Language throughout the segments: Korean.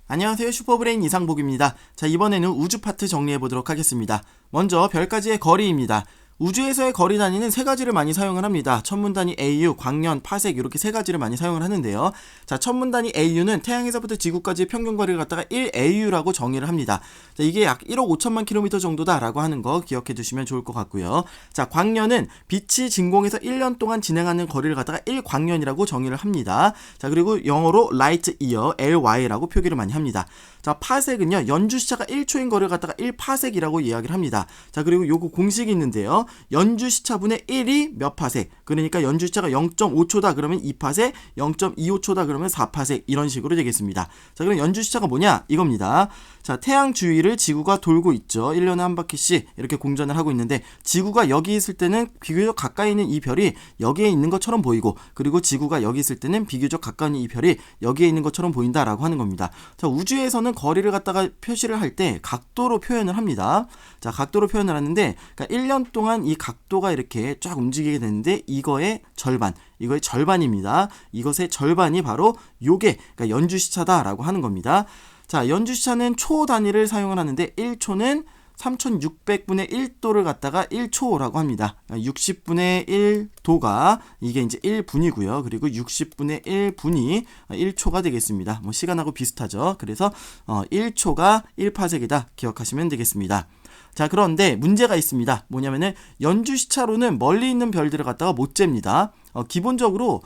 안녕하세요. 슈퍼브레인 이상복입니다. 자, 이번에는 우주 파트 정리해 보도록 하겠습니다. 먼저 별까지의 거리입니다. 우주에서의 거리 단위는 세 가지를 많이 사용을 합니다. 천문 단위 AU, 광년, 파색 이렇게 세 가지를 많이 사용을 하는데요. 자, 천문 단위 AU는 태양에서부터 지구까지의 평균 거리를 갖다가 1AU라고 정의를 합니다. 자, 이게 약 1억 5천만 킬로미터 정도다라고 하는 거 기억해 두시면 좋을 것 같고요. 자, 광년은 빛이 진공에서 1년 동안 진행하는 거리를 갖다가 1광년이라고 정의를 합니다. 자, 그리고 영어로 light year, LY라고 표기를 많이 합니다. 자, 파색은요, 연주시차가 1초인 거리를 갖다가 1파색이라고 이야기를 합니다. 자, 그리고 요거 공식이 있는데요. 연주시차분의 1이 몇 파색, 그러니까 연주시차가 0.5초다 그러면 2파색, 0.25초다 그러면 4파색, 이런 식으로 되겠습니다. 자, 그럼 연주시차가 뭐냐? 이겁니다. 자, 태양 주위를 지구가 돌고 있죠. 1년에 한 바퀴씩 이렇게 공전을 하고 있는데, 지구가 여기 있을 때는 비교적 가까이 있는 이 별이 여기에 있는 것처럼 보이고, 그리고 지구가 여기 있을 때는 비교적 가까운 이 별이 여기에 있는 것처럼 보인다라고 하는 겁니다. 자, 우주에서는 거리를 갖다가 표시를 할 때 각도로 표현을 합니다. 자, 각도로 표현을 하는데, 그러니까 1년 동안 이 각도가 이렇게 쫙 움직이게 되는데, 이거의 절반입니다. 이것의 절반이 바로 요게, 그러니까 연주시차다라고 하는 겁니다. 자, 연주시차는 초 단위를 사용을 하는데, 1초는 3600분의 1도를 갖다가 1초라고 합니다. 60분의 1도가 이게 이제 1분이고요. 그리고 60분의 1분이 1초가 되겠습니다. 뭐 시간하고 비슷하죠. 그래서 1초가 1파섹이다 기억하시면 되겠습니다. 자, 그런데 문제가 있습니다. 뭐냐면은 연주시차로는 멀리 있는 별들을 갖다가 못 잽니다. 기본적으로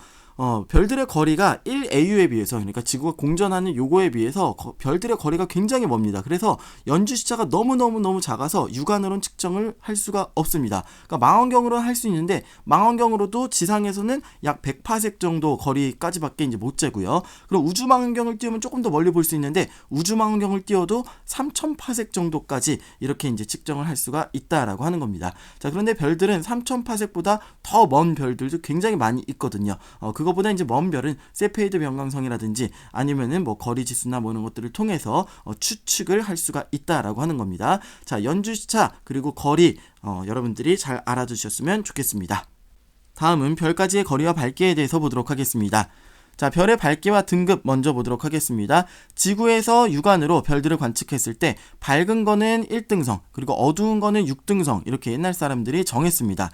별들의 거리가 1AU에 비해서, 그러니까 지구가 공전하는 요거에 비해서 별들의 거리가 굉장히 멉니다. 그래서 연주시차가 너무너무 작아서 육안으로는 측정을 할 수가 없습니다. 그러니까 망원경으로는 할 수 있는데, 망원경으로도 지상에서는 약 100파섹 정도 거리까지밖에 이제 못 재고요. 그럼 우주망원경을 띄우면 조금 더 멀리 볼 수 있는데, 우주망원경을 띄워도 3000파섹 정도까지 이렇게 이제 측정을 할 수가 있다라고 하는 겁니다. 자, 그런데 별들은 3000파섹보다 더 먼 별들도 굉장히 많이 있거든요. 그거보다 이제 먼 별은 세페이드 변광성이라든지 아니면은 뭐 거리 지수나 뭐 이런 것들을 통해서 추측을 할 수가 있다라고 하는 겁니다. 자, 연주시차 그리고 거리 여러분들이 잘 알아두셨으면 좋겠습니다. 다음은 별까지의 거리와 밝기에 대해서 보도록 하겠습니다. 자, 별의 밝기와 등급 먼저 보도록 하겠습니다. 지구에서 육안으로 별들을 관측했을 때 밝은 거는 1등성, 그리고 어두운 거는 6등성, 이렇게 옛날 사람들이 정했습니다.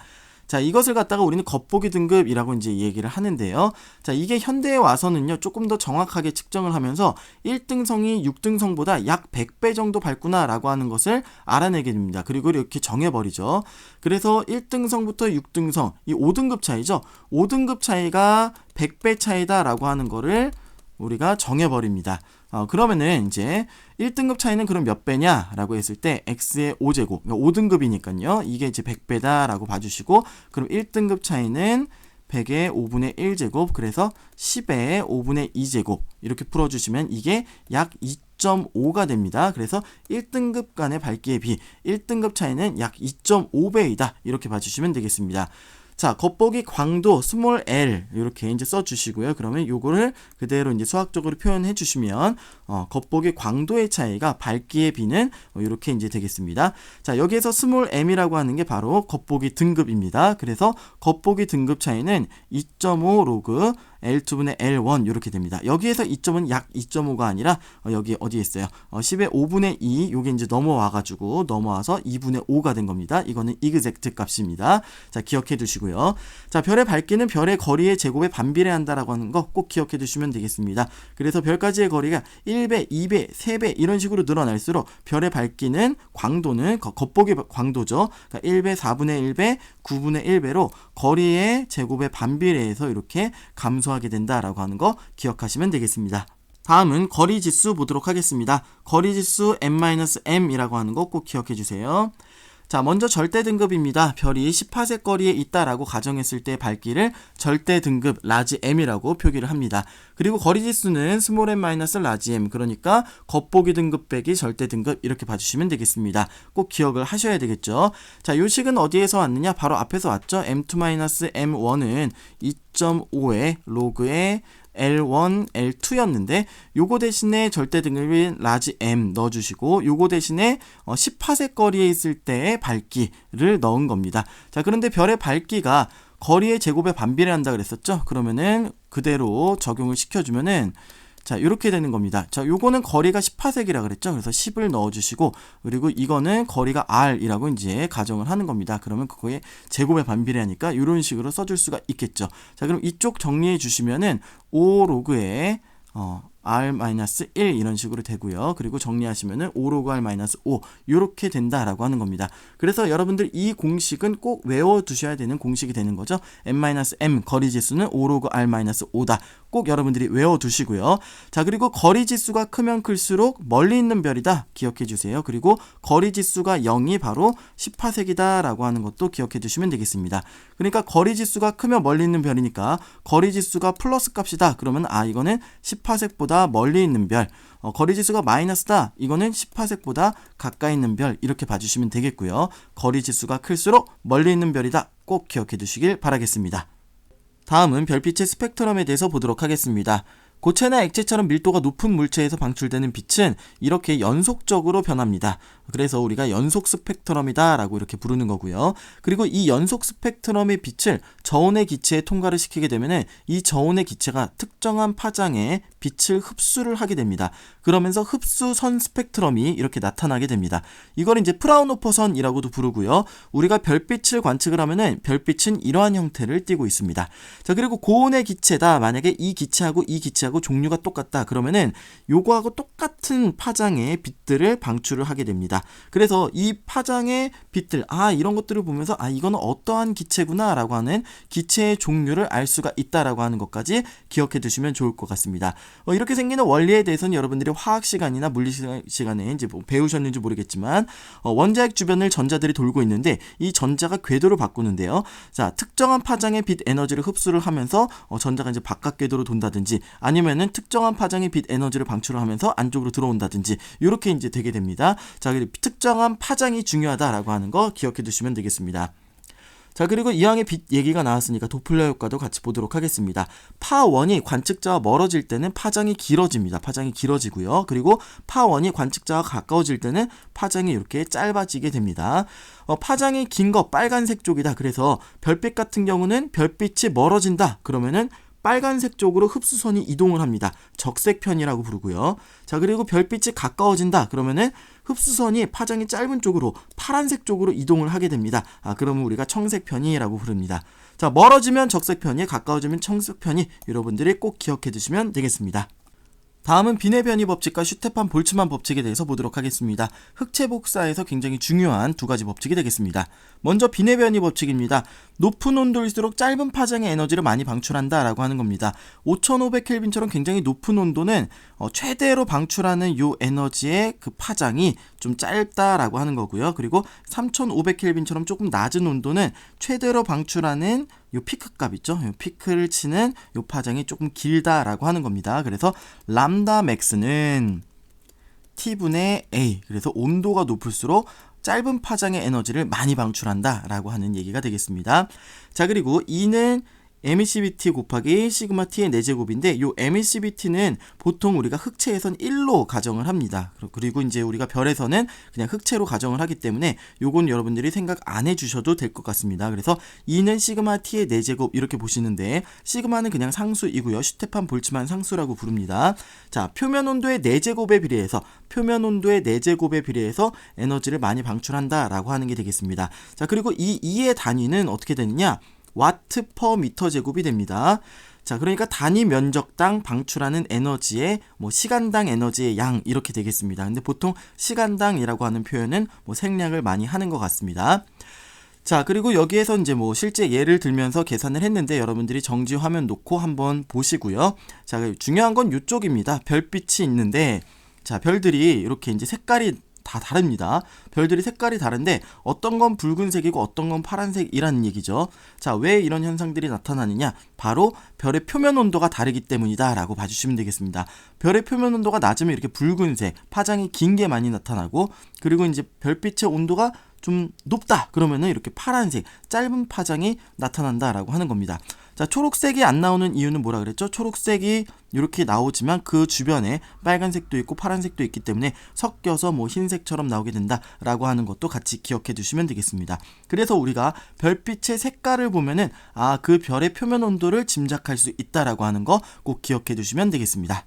자, 이것을 갖다가 우리는 겉보기 등급이라고 이제 얘기를 하는데요. 자, 이게 현대에 와서는요, 조금 더 정확하게 측정을 하면서 1등성이 6등성보다 약 100배 정도 밝구나 라고 하는 것을 알아내게 됩니다. 그리고 이렇게 정해버리죠. 그래서 1등성부터 6등성, 이 5등급 차이죠. 5등급 차이가 100배 차이다 라고 하는 거를 우리가 정해버립니다. 그러면은 이제 1등급 차이는 그럼 몇 배냐 라고 했을 때 x의 5제곱, 5등급이니까요 이게 이제 100배다 라고 봐주시고, 그럼 1등급 차이는 100의 5분의 1제곱, 그래서 10의 5분의 2제곱 이렇게 풀어주시면 이게 약 2.5가 됩니다. 그래서 1등급 간의 밝기에 비해 1등급 차이는 약 2.5배이다 이렇게 봐주시면 되겠습니다. 자, 겉보기 광도 스몰 l 이렇게 이제 써주시고요. 그러면 요거를 그대로 이제 수학적으로 표현해 주시면 겉보기 광도의 차이가 밝기에 비는 이렇게 이제 되겠습니다. 자, 여기에서 스몰 m이라고 하는 게 바로 겉보기 등급입니다. 그래서 겉보기 등급 차이는 2.5 로그 L2분의 L1 이렇게 됩니다. 여기에서 2점은 약 2.5가 아니라 여기 어디에 있어요? 10의 5분의 2 요게 이제 넘어와서 2분의 5가 된 겁니다. 이거는 이그젝트 값입니다. 자, 기억해 두시고요. 자, 별의 밝기는 별의 거리의 제곱에 반비례한다라고 하는 거 꼭 기억해 두시면 되겠습니다. 그래서 별까지의 거리가 1배, 2배, 3배 이런 식으로 늘어날수록 별의 밝기는 광도는 겉보기 광도죠. 그러니까 1배, 4분의 1배, 9분의 1배로 거리의 제곱에 반비례해서 이렇게 감소하게 된다라고 하는 거 기억하시면 되겠습니다. 다음은 거리 지수 보도록 하겠습니다. 거리 지수 n-m이라고 하는 거 꼭 기억해 주세요. 자, 먼저 절대 등급입니다. 별이 10파섹 거리에 있다라고 가정했을 때 밝기를 절대 등급 라지 m이라고 표기를 합니다. 그리고 거리 지수는 스몰 m 마이너스 라지 m, 그러니까 겉보기 등급 빼기 절대 등급 이렇게 봐주시면 되겠습니다. 꼭 기억을 하셔야 되겠죠. 자, 요 식은 어디에서 왔느냐? 바로 앞에서 왔죠. m2-m1은 2.5의 로그의 L1, L2였는데 요거 대신에 절대 등급인 라지 M 넣어주시고, 요거 대신에 10파섹 거리에 있을 때의 밝기를 넣은 겁니다. 자, 그런데 별의 밝기가 거리의 제곱에 반비례한다 그랬었죠. 그러면은 그대로 적용을 시켜주면은 자, 이렇게 되는 겁니다. 자, 요거는 거리가 10파섹이라 그랬죠. 그래서 10을 넣어주시고, 그리고 이거는 거리가 r이라고 이제 가정을 하는 겁니다. 그러면 그거에 제곱에 반비례하니까 이런 식으로 써줄 수가 있겠죠. 자, 그럼 이쪽 정리해 주시면은 5 로그에 r-1 이런 식으로 되고요. 그리고 정리하시면은 5 로그 r-5 이렇게 된다라고 하는 겁니다. 그래서 여러분들 이 공식은 꼭 외워두셔야 되는 공식이 되는 거죠. n-m 거리지수는 5 로그 r-5다. 꼭 여러분들이 외워두시고요. 자, 그리고 거리지수가 크면 클수록 멀리 있는 별이다. 기억해주세요. 그리고 거리지수가 0이 바로 10파섹이다 라고 하는 것도 기억해두시면 되겠습니다. 그러니까 거리지수가 크면 멀리 있는 별이니까 거리지수가 플러스 값이다. 그러면 이거는 10파섹보다 멀리 있는 별. 거리지수가 마이너스다. 이거는 10파섹보다 가까이 있는 별. 이렇게 봐주시면 되겠고요. 거리지수가 클수록 멀리 있는 별이다. 꼭 기억해두시길 바라겠습니다. 다음은 별빛의 스펙트럼에 대해서 보도록 하겠습니다. 고체나 액체처럼 밀도가 높은 물체에서 방출되는 빛은 이렇게 연속적으로 변합니다. 그래서 우리가 연속 스펙트럼이다 라고 이렇게 부르는 거고요. 그리고 이 연속 스펙트럼의 빛을 저온의 기체에 통과를 시키게 되면 이 저온의 기체가 특정한 파장의 빛을 흡수를 하게 됩니다. 그러면서 흡수선 스펙트럼이 이렇게 나타나게 됩니다. 이걸 이제 프라운호퍼 선이라고도 부르고요. 우리가 별빛을 관측을 하면은 별빛은 이러한 형태를 띠고 있습니다. 자, 그리고 고온의 기체다. 만약에 이 기체하고 이 기체하고 종류가 똑같다. 그러면은 요거하고 똑같은 파장의 빛들을 방출을 하게 됩니다. 그래서 이 파장의 빛들, 이런 것들을 보면서 이거는 어떠한 기체구나 라고 하는 기체의 종류를 알 수가 있다라고 하는 것까지 기억해 두시면 좋을 것 같습니다. 이렇게 생기는 원리에 대해서는 여러분들이 화학 시간이나 물리 시간에 이제 뭐 배우셨는지 모르겠지만 원자핵 주변을 전자들이 돌고 있는데 이 전자가 궤도를 바꾸는데요. 자, 특정한 파장의 빛 에너지를 흡수를 하면서 전자가 이제 바깥 궤도로 돈다든지 아니면은 특정한 파장의 빛 에너지를 방출을 하면서 안쪽으로 들어온다든지 이렇게 이제 되게 됩니다. 자, 특정한 파장이 중요하다라고 하는 거 기억해 두시면 되겠습니다. 자, 그리고 이왕에 빛 얘기가 나왔으니까 도플러 효과도 같이 보도록 하겠습니다. 파1이 관측자와 멀어질 때는 파장이 길어집니다. 파장이 길어지고요. 그리고 파1이 관측자와 가까워질 때는 파장이 이렇게 짧아지게 됩니다. 파장이 긴 거 빨간색 쪽이다. 그래서 별빛 같은 경우는 별빛이 멀어진다. 그러면은 빨간색 쪽으로 흡수선이 이동을 합니다. 적색편이라고 부르고요. 자, 그리고 별빛이 가까워진다. 그러면은 흡수선이 파장이 짧은 쪽으로 파란색 쪽으로 이동을 하게 됩니다. 그러면 우리가 청색편이라고 부릅니다. 자, 멀어지면 적색편이, 가까워지면 청색편이 여러분들이 꼭 기억해 두시면 되겠습니다. 다음은 빈의 변이 법칙과 슈테판 볼츠만 법칙에 대해서 보도록 하겠습니다. 흑체 복사에서 굉장히 중요한 두 가지 법칙이 되겠습니다. 먼저 빈의 변이 법칙입니다. 높은 온도일수록 짧은 파장의 에너지를 많이 방출한다 라고 하는 겁니다. 5500켈빈처럼 굉장히 높은 온도는 최대로 방출하는 요 에너지의 그 파장이 좀 짧다라고 하는 거고요. 그리고 3500켈빈처럼 조금 낮은 온도는 최대로 방출하는 요 피크 값 있죠? 요 피크를 치는 요 파장이 조금 길다라고 하는 겁니다. 그래서 람다 맥스는 T분의 A. 그래서 온도가 높을수록 짧은 파장의 에너지를 많이 방출한다 라고 하는 얘기가 되겠습니다. 자, 그리고 E는 emissivity 곱하기 시그마 t의 4제곱인데 요 emissivity는 보통 우리가 흑체에선 1로 가정을 합니다. 그리고 이제 우리가 별에서는 그냥 흑체로 가정을 하기 때문에 요건 여러분들이 생각 안 해주셔도 될 것 같습니다. 그래서 E는 시그마 t의 4제곱 이렇게 보시는데 시그마는 그냥 상수이고요. 슈테판 볼츠만 상수라고 부릅니다. 자, 표면 온도의 4제곱에 비례해서 에너지를 많이 방출한다 라고 하는 게 되겠습니다. 자, 그리고 이 E의 단위는 어떻게 되느냐? 와트 퍼 미터 제곱이 됩니다. 자, 그러니까 단위 면적당 방출하는 에너지의 시간당 에너지의 양 이렇게 되겠습니다. 근데 보통 시간당이라고 하는 표현은 생략을 많이 하는 것 같습니다. 자, 그리고 여기에서 이제 실제 예를 들면서 계산을 했는데 여러분들이 정지 화면 놓고 한번 보시고요. 자, 중요한 건 이쪽입니다. 별빛이 있는데 자, 별들이 이렇게 이제 색깔이 다 다릅니다. 별들이 색깔이 다른데 어떤 건 붉은색이고 어떤 건 파란색이라는 얘기죠. 자, 왜 이런 현상들이 나타나느냐? 바로 별의 표면 온도가 다르기 때문이다 라고 봐주시면 되겠습니다. 별의 표면 온도가 낮으면 이렇게 붉은색, 파장이 긴 게 많이 나타나고 그리고 이제 별빛의 온도가 좀 높다 그러면은 이렇게 파란색, 짧은 파장이 나타난다 라고 하는 겁니다. 자, 초록색이 안 나오는 이유는 뭐라 그랬죠? 초록색이 이렇게 나오지만 그 주변에 빨간색도 있고 파란색도 있기 때문에 섞여서 흰색처럼 나오게 된다 라고 하는 것도 같이 기억해 두시면 되겠습니다. 그래서 우리가 별빛의 색깔을 보면은 그 별의 표면 온도를 짐작할 수 있다라고 하는 거 꼭 기억해 두시면 되겠습니다.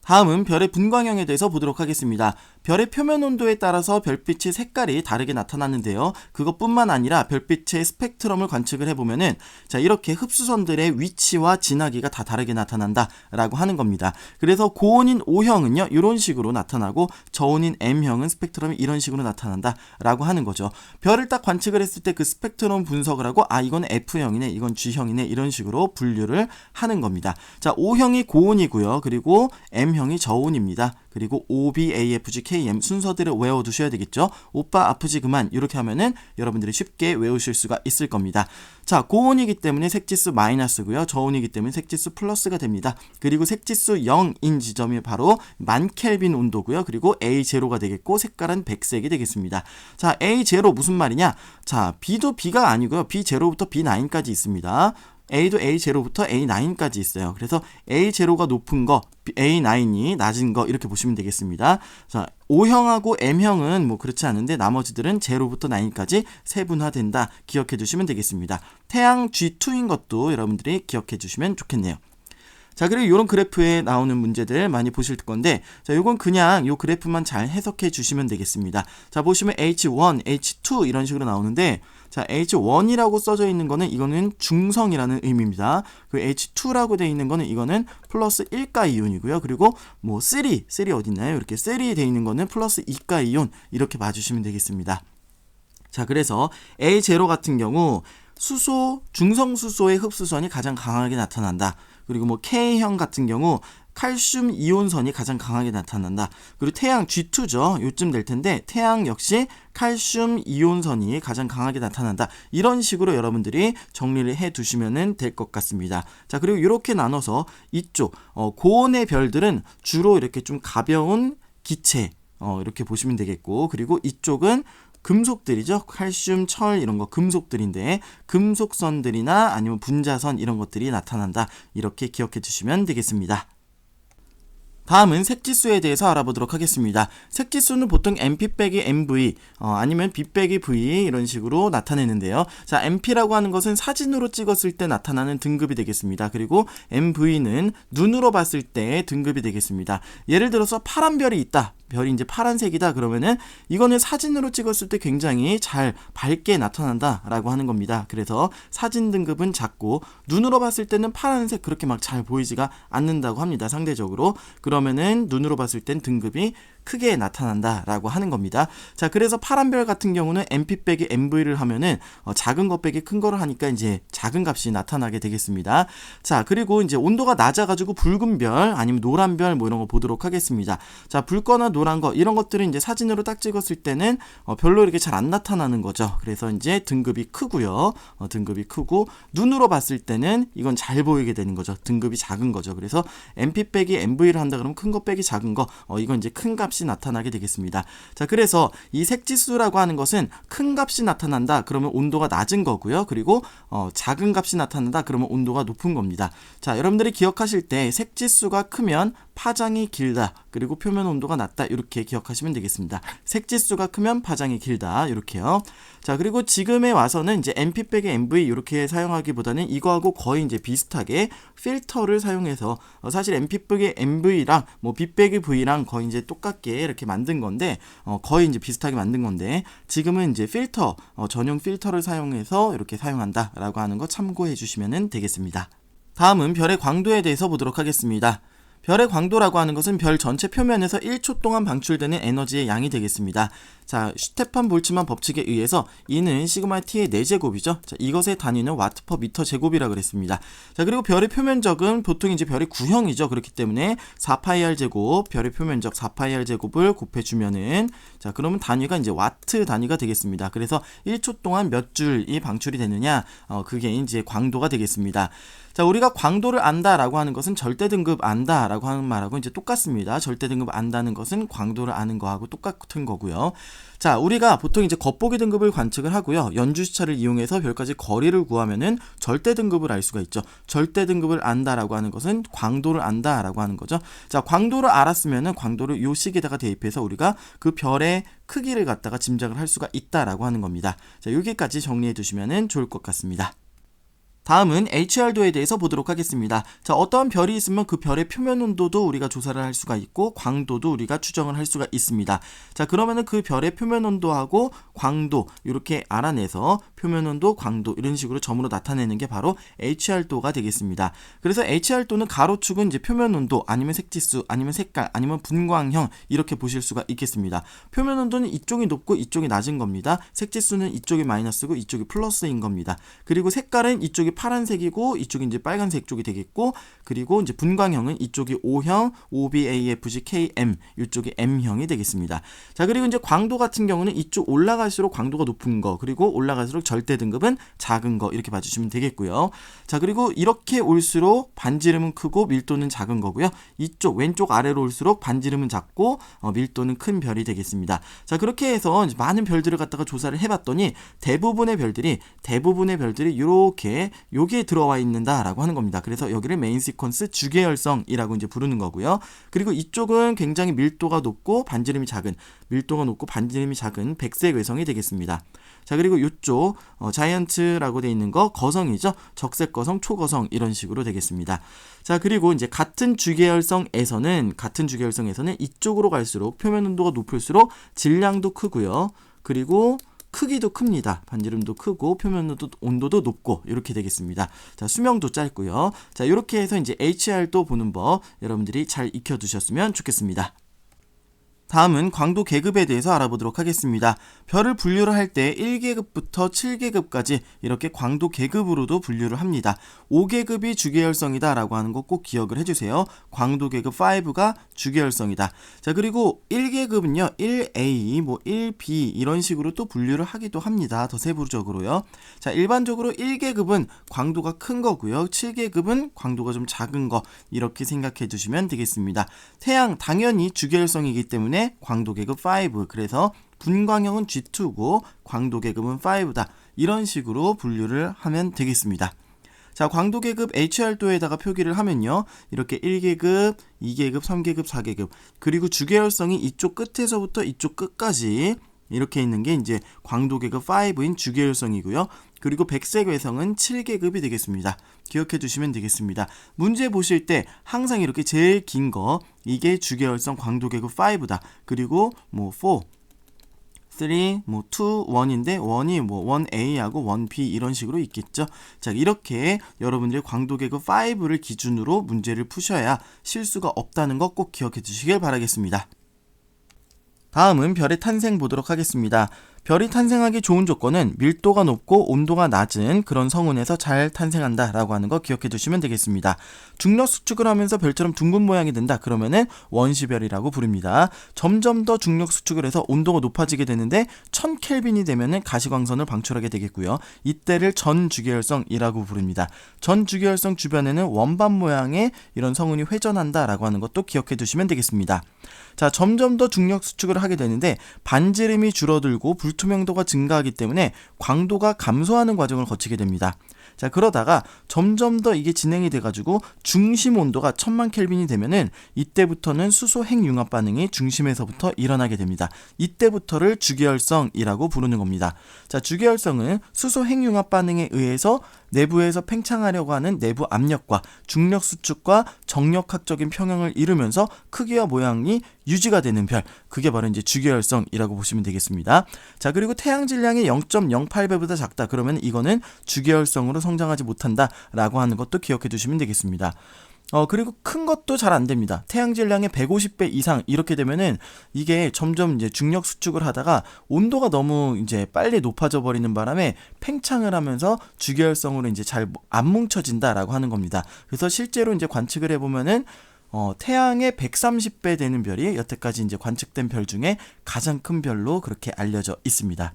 다음은 별의 분광형에 대해서 보도록 하겠습니다. 별의 표면 온도에 따라서 별빛의 색깔이 다르게 나타나는데요. 그것뿐만 아니라 별빛의 스펙트럼을 관측을 해보면은 자, 이렇게 흡수선들의 위치와 진하기가 다 다르게 나타난다라고 하는 겁니다. 그래서 고온인 O형은요, 이런 식으로 나타나고 저온인 M형은 스펙트럼이 이런 식으로 나타난다라고 하는 거죠. 별을 딱 관측을 했을 때 그 스펙트럼 분석을 하고 이건 F형이네, 이건 G형이네, 이런 식으로 분류를 하는 겁니다. 자, O형이 고온이고요. 그리고 M형이 저온입니다. 그리고 O, B, A, F, G, K, M 순서들을 외워두셔야 되겠죠. 오빠 아프지 그만, 이렇게 하면은 여러분들이 쉽게 외우실 수가 있을 겁니다. 자, 고온이기 때문에 색지수 마이너스고요. 저온이기 때문에 색지수 플러스가 됩니다. 그리고 색지수 0인 지점이 바로 만켈빈 온도고요. 그리고 A0가 되겠고 색깔은 백색이 되겠습니다. 자, A0 무슨 말이냐? 자, B도 B가 아니고요. B0부터 B9까지 있습니다. A도 A0부터 A9까지 있어요. 그래서 A0가 높은 거, A9이 낮은 거, 이렇게 보시면 되겠습니다. 자, O형하고 M형은 뭐 그렇지 않은데 나머지들은 0부터 9까지 세분화된다. 기억해 두시면 되겠습니다. 태양 G2인 것도 여러분들이 기억해 주시면 좋겠네요. 자, 그리고 이런 그래프에 나오는 문제들 많이 보실 건데, 자, 요건 그냥 요 그래프만 잘 해석해 주시면 되겠습니다. 자, 보시면 H1, H2 이런 식으로 나오는데, 자, H1이라고 써져 있는 거는 이거는 중성이라는 의미입니다. 그 H2라고 되어 있는 거는 이거는 플러스 1가 이온이고요. 그리고 뭐 3 어디 있나요? 이렇게 3 되어 있는 거는 플러스 2가 이온, 이렇게 봐주시면 되겠습니다. 자, 그래서 A0 같은 경우 수소, 중성 수소의 흡수선이 가장 강하게 나타난다. 그리고 뭐 K형 같은 경우 칼슘 이온선이 가장 강하게 나타난다. 그리고 태양 G2죠. 요쯤 될 텐데 태양 역시 칼슘 이온선이 가장 강하게 나타난다. 이런 식으로 여러분들이 정리를 해 두시면 될 것 같습니다. 자, 그리고 이렇게 나눠서 이쪽 고온의 별들은 주로 이렇게 좀 가벼운 기체 이렇게 보시면 되겠고, 그리고 이쪽은 금속들이죠. 칼슘, 철 이런 거 금속들인데 금속선들이나 아니면 분자선 이런 것들이 나타난다. 이렇게 기억해 주시면 되겠습니다. 다음은 색지수에 대해서 알아보도록 하겠습니다. 색지수는 보통 MP 빼기 MV 아니면 B 빼기 V 이런 식으로 나타내는데요. 자, MP라고 하는 것은 사진으로 찍었을 때 나타나는 등급이 되겠습니다. 그리고 MV는 눈으로 봤을 때 등급이 되겠습니다. 예를 들어서 파란 별이 있다. 별이 이제 파란색이다 그러면은 이거는 사진으로 찍었을 때 굉장히 잘 밝게 나타난다라고 하는 겁니다. 그래서 사진 등급은 작고 눈으로 봤을 때는 파란색 그렇게 막 잘 보이지가 않는다고 합니다. 상대적으로. 그러면은 눈으로 봤을 땐 등급이 크게 나타난다라고 하는 겁니다. 자, 그래서 파란 별 같은 경우는 MP 빼기 MV를 하면은 작은 것 빼기 큰 거를 하니까 이제 작은 값이 나타나게 되겠습니다. 자, 그리고 이제 온도가 낮아가지고 붉은 별 아니면 노란 별 뭐 이런 거 보도록 하겠습니다. 자, 붉거나 노란 거 이런 것들은 이제 사진으로 딱 찍었을 때는 별로 이렇게 잘 안 나타나는 거죠. 그래서 이제 등급이 크고요. 등급이 크고 눈으로 봤을 때는 이건 잘 보이게 되는 거죠. 등급이 작은 거죠. 그래서 MP 빼기 MV를 한다 그러면 큰 거 빼기 작은 거 이건 이제 큰 값이 나타나게 되겠습니다. 자, 그래서 이 색지수라고 하는 것은 큰 값이 나타난다 그러면 온도가 낮은 거고요. 그리고 작은 값이 나타난다 그러면 온도가 높은 겁니다. 자, 여러분들이 기억하실 때 색지수가 크면 파장이 길다. 그리고 표면 온도가 낮다. 이렇게 기억하시면 되겠습니다. 색지수가 크면 파장이 길다. 이렇게요. 자, 그리고 지금에 와서는 이제 MP 빼기 MV 이렇게 사용하기보다는 이거하고 거의 이제 비슷하게 필터를 사용해서 사실 MP 빼기 MV랑 뭐 B 빼기 V랑 거의 이제 똑같게 이렇게 만든 건데 거의 이제 비슷하게 만든 건데 지금은 이제 필터 전용 필터를 사용해서 이렇게 사용한다라고 하는 거 참고해 주시면 되겠습니다. 다음은 별의 광도에 대해서 보도록 하겠습니다. 별의 광도라고 하는 것은 별 전체 표면에서 1초 동안 방출되는 에너지의 양이 되겠습니다. 자, 슈테판 볼츠만 법칙에 의해서 이는 시그마 t의 4제곱이죠. 자, 이것의 단위는 와트 퍼 미터 제곱이라 그랬습니다. 자, 그리고 별의 표면적은 보통 이제 별의 구형이죠. 그렇기 때문에 4파이R 제곱, 별의 표면적 4파이R 제곱을 곱해주면은 자, 그러면 단위가 이제 와트 단위가 되겠습니다. 그래서 1초 동안 몇 줄이 방출이 되느냐, 그게 이제 광도가 되겠습니다. 자, 우리가 광도를 안다라고 하는 것은 절대 등급 안다라고 하는 말하고 이제 똑같습니다. 절대 등급 안다는 것은 광도를 아는 거하고 똑같은 거고요. 자, 우리가 보통 이제 겉보기 등급을 관측을 하고요. 연주시차를 이용해서 별까지 거리를 구하면은 절대 등급을 알 수가 있죠. 절대 등급을 안다라고 하는 것은 광도를 안다라고 하는 거죠. 자, 광도를 알았으면은 광도를 요 식에다가 대입해서 우리가 그 별의 크기를 갖다가 짐작을 할 수가 있다라고 하는 겁니다. 자, 여기까지 정리해 두시면은 좋을 것 같습니다. 다음은 HR도에 대해서 보도록 하겠습니다. 자, 어떠한 별이 있으면 그 별의 표면 온도도 우리가 조사를 할 수가 있고 광도도 우리가 추정을 할 수가 있습니다. 자, 그러면은 그 별의 표면 온도하고 광도 이렇게 알아내서 표면 온도, 광도 이런 식으로 점으로 나타내는 게 바로 HR도가 되겠습니다. 그래서 HR도는 가로축은 이제 표면 온도 아니면 색지수 아니면 색깔 아니면 분광형 이렇게 보실 수가 있겠습니다. 표면 온도는 이쪽이 높고 이쪽이 낮은 겁니다. 색지수는 이쪽이 마이너스고 이쪽이 플러스인 겁니다. 그리고 색깔은 이쪽이 파란색이고 이쪽이 이제 빨간색 쪽이 되겠고, 그리고 이제 분광형은 이쪽이 O형, OBAFG, KM 이쪽이 M형이 되겠습니다. 자, 그리고 이제 광도 같은 경우는 이쪽 올라갈수록 광도가 높은 거, 그리고 올라갈수록 절대 등급은 작은 거 이렇게 봐주시면 되겠고요. 자, 그리고 이렇게 올수록 반지름은 크고 밀도는 작은 거고요. 이쪽 왼쪽 아래로 올수록 반지름은 작고 밀도는 큰 별이 되겠습니다. 자, 그렇게 해서 많은 별들을 갖다가 조사를 해봤더니 대부분의 별들이 이렇게 여기에 들어와 있는다라고 하는 겁니다. 그래서 여기를 메인 시퀀스 주계열성이라고 이제 부르는 거고요. 그리고 이쪽은 굉장히 밀도가 높고 반지름이 작은 백색 외성이 되겠습니다. 자, 그리고 이쪽 자이언트라고 되어 있는 거 거성이죠. 적색 거성, 초거성 이런 식으로 되겠습니다. 자, 그리고 이제 같은 주계열성에서는 이쪽으로 갈수록 표면 온도가 높을수록 질량도 크고요. 그리고 크기도 큽니다. 반지름도 크고 표면 온도도 높고 이렇게 되겠습니다. 자, 수명도 짧고요. 자, 이렇게 해서 이제 HR도 보는 법 여러분들이 잘 익혀두셨으면 좋겠습니다. 다음은 광도 계급에 대해서 알아보도록 하겠습니다. 별을 분류를 할 때 1계급부터 7계급까지 이렇게 광도 계급으로도 분류를 합니다. 5계급이 주계열성이다 라고 하는 거 꼭 기억을 해주세요. 광도 계급 5가 주계열성이다. 자, 그리고 1계급은요 1A, 1B 이런 식으로 또 분류를 하기도 합니다. 더 세부적으로요. 자, 일반적으로 1계급은 광도가 큰 거고요. 7계급은 광도가 좀 작은 거 이렇게 생각해 주시면 되겠습니다. 태양 당연히 주계열성이기 때문에 광도 계급 5, 그래서 분광형은 G2고 광도 계급은 5다 이런 식으로 분류를 하면 되겠습니다. 자, 광도 계급 HR도에다가 표기를 하면요 이렇게 1계급, 2계급, 3계급, 4계급 그리고 주계열성이 이쪽 끝에서부터 이쪽 끝까지 이렇게 있는 게 이제 광도 계급 5인 주계열성이고요. 그리고 백색 외성은 7계급이 되겠습니다. 기억해 두시면 되겠습니다. 문제 보실 때 항상 이렇게 제일 긴 거 이게 주계열성 광도 계급 5다. 그리고 4, 3, 2, 1인데 1이 1A하고 1B 이런 식으로 있겠죠. 자, 이렇게 여러분들이 광도 계급 5를 기준으로 문제를 푸셔야 실수가 없다는 거 꼭 기억해 주시길 바라겠습니다. 다음은 별의 탄생 보도록 하겠습니다. 별이 탄생하기 좋은 조건은 밀도가 높고 온도가 낮은 그런 성운에서 잘 탄생한다 라고 하는 거 기억해 두시면 되겠습니다. 중력 수축을 하면서 별처럼 둥근 모양이 된다 그러면은 원시별이라고 부릅니다. 점점 더 중력 수축을 해서 온도가 높아지게 되는데 1000켈빈이 되면은 가시광선을 방출하게 되겠고요. 이때를 전주계열성이라고 부릅니다. 전주계열성 주변에는 원반 모양의 이런 성운이 회전한다 라고 하는 것도 기억해 두시면 되겠습니다. 자, 점점 더 중력 수축을 하게 되는데 반지름이 줄어들고 불투명도가 증가하기 때문에 광도가 감소하는 과정을 거치게 됩니다. 자, 그러다가 점점 더 이게 진행이 돼가지고 중심 온도가 1000만 켈빈이 되면은 이때부터는 수소 핵융합 반응이 중심에서부터 일어나게 됩니다. 이때부터를 주계열성이라고 부르는 겁니다. 자, 주계열성은 수소 핵융합 반응에 의해서 내부에서 팽창하려고 하는 내부 압력과 중력 수축과 정력학적인 평형을 이루면서 크기와 모양이 유지가 되는 별, 그게 바로 이제 주계열성이라고 보시면 되겠습니다. 자, 그리고 태양 질량이 0.08배보다 작다 그러면 이거는 주계열성으로 성장하지 못한다 라고 하는 것도 기억해 두시면 되겠습니다. 그리고 큰 것도 잘 안 됩니다. 태양 질량의 150배 이상 이렇게 되면은 이게 점점 이제 중력 수축을 하다가 온도가 너무 이제 빨리 높아져 버리는 바람에 팽창을 하면서 주계열성으로 이제 잘 안 뭉쳐진다라고 하는 겁니다. 그래서 실제로 이제 관측을 해보면은 태양의 130배 되는 별이 여태까지 이제 관측된 별 중에 가장 큰 별로 그렇게 알려져 있습니다.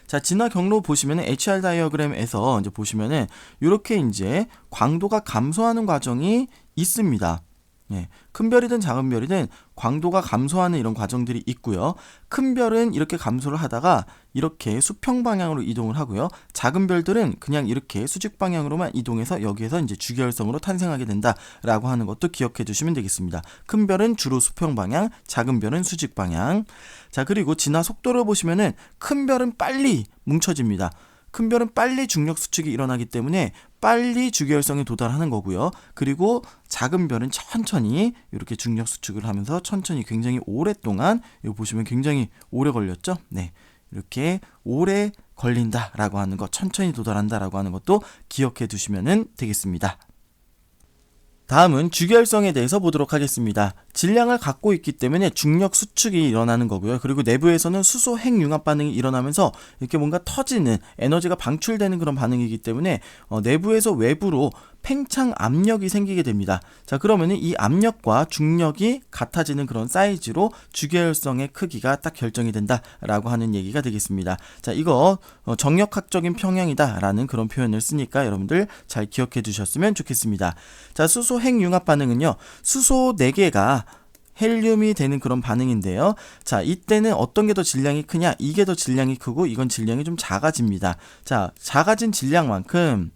자, 진화 경로 보시면은 HR 다이어그램에서 이제 보시면은 이렇게 이제 광도가 감소하는 과정이 있습니다. 예, 큰 별이든 작은 별이든 광도가 감소하는 이런 과정들이 있고요. 큰 별은 이렇게 감소를 하다가 이렇게 수평 방향으로 이동을 하고요. 작은 별들은 그냥 이렇게 수직 방향으로만 이동해서 여기에서 이제 주계열성으로 탄생하게 된다라고 하는 것도 기억해 두시면 되겠습니다. 큰 별은 주로 수평 방향, 작은 별은 수직 방향. 자, 그리고 진화 속도를 보시면은 큰 별은 빨리 뭉쳐집니다. 큰 별은 빨리 중력 수축이 일어나기 때문에 빨리 주기율성에 도달하는 거고요. 그리고 작은 별은 천천히 이렇게 중력 수축을 하면서 천천히 굉장히 오랫동안, 이거 보시면 굉장히 오래 걸렸죠? 네. 이렇게 오래 걸린다라고 하는 것, 천천히 도달한다라고 하는 것도 기억해 두시면 되겠습니다. 다음은 주기율성에 대해서 보도록 하겠습니다. 질량을 갖고 있기 때문에 중력 수축이 일어나는 거고요. 그리고 내부에서는 수소 핵융합 반응이 일어나면서 이렇게 뭔가 터지는, 에너지가 방출되는 그런 반응이기 때문에 내부에서 외부로 팽창 압력이 생기게 됩니다. 자, 그러면은 이 압력과 중력이 같아지는 그런 사이즈로 주기율성의 크기가 딱 결정이 된다라고 하는 얘기가 되겠습니다. 자, 이거 정력학적인 평형이다라는 그런 표현을 쓰니까 여러분들 잘 기억해 두셨으면 좋겠습니다. 자, 수소 핵융합 반응은요, 수소 4개가 헬륨이 되는 그런 반응인데요. 자, 이때는 어떤 게 더 질량이 크냐? 이게 더 질량이 크고 이건 질량이 좀 작아집니다. 자, 작아진 질량만큼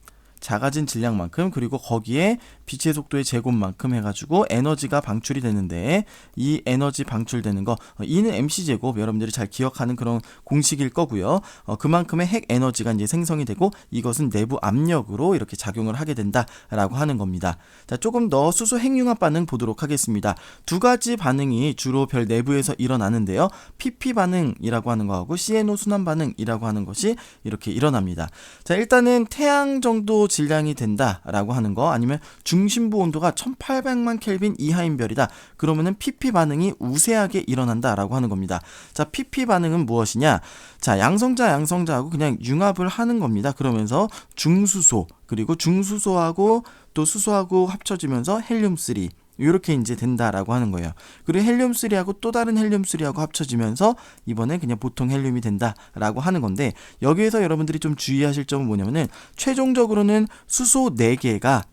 그리고 거기에 빛의 속도의 제곱만큼 해가지고 에너지가 방출이 되는데, 이 에너지 방출되는 거, E는 mc제곱, 여러분들이 잘 기억하는 그런 공식일 거고요. 그만큼의 핵 에너지가 이제 생성이 되고 이것은 내부 압력으로 이렇게 작용을 하게 된다라고 하는 겁니다. 자, 조금 더 수소 핵융합 반응 보도록 하겠습니다. 두 가지 반응이 주로 별 내부에서 일어나는데요. PP 반응이라고 하는 거하고 CNO 순환 반응이라고 하는 것이 이렇게 일어납니다. 자, 일단은 태양 정도 질량이 된다라고 하는 거, 아니면 중심부 온도가 1800만 켈빈 이하인 별이다. 그러면은 PP 반응이 우세하게 일어난다라고 하는 겁니다. 자, PP 반응은 무엇이냐? 자, 양성자하고 그냥 융합을 하는 겁니다. 그러면서 중수소, 그리고 중수소하고 또 수소하고 합쳐지면서 헬륨3, 이렇게 이제 된다라고 하는 거예요. 그리고 헬륨3하고 또 다른 헬륨3하고 합쳐지면서 이번에 그냥 보통 헬륨이 된다라고 하는 건데, 여기에서 여러분들이 좀 주의하실 점은 뭐냐면은 최종적으로는 수소 4개가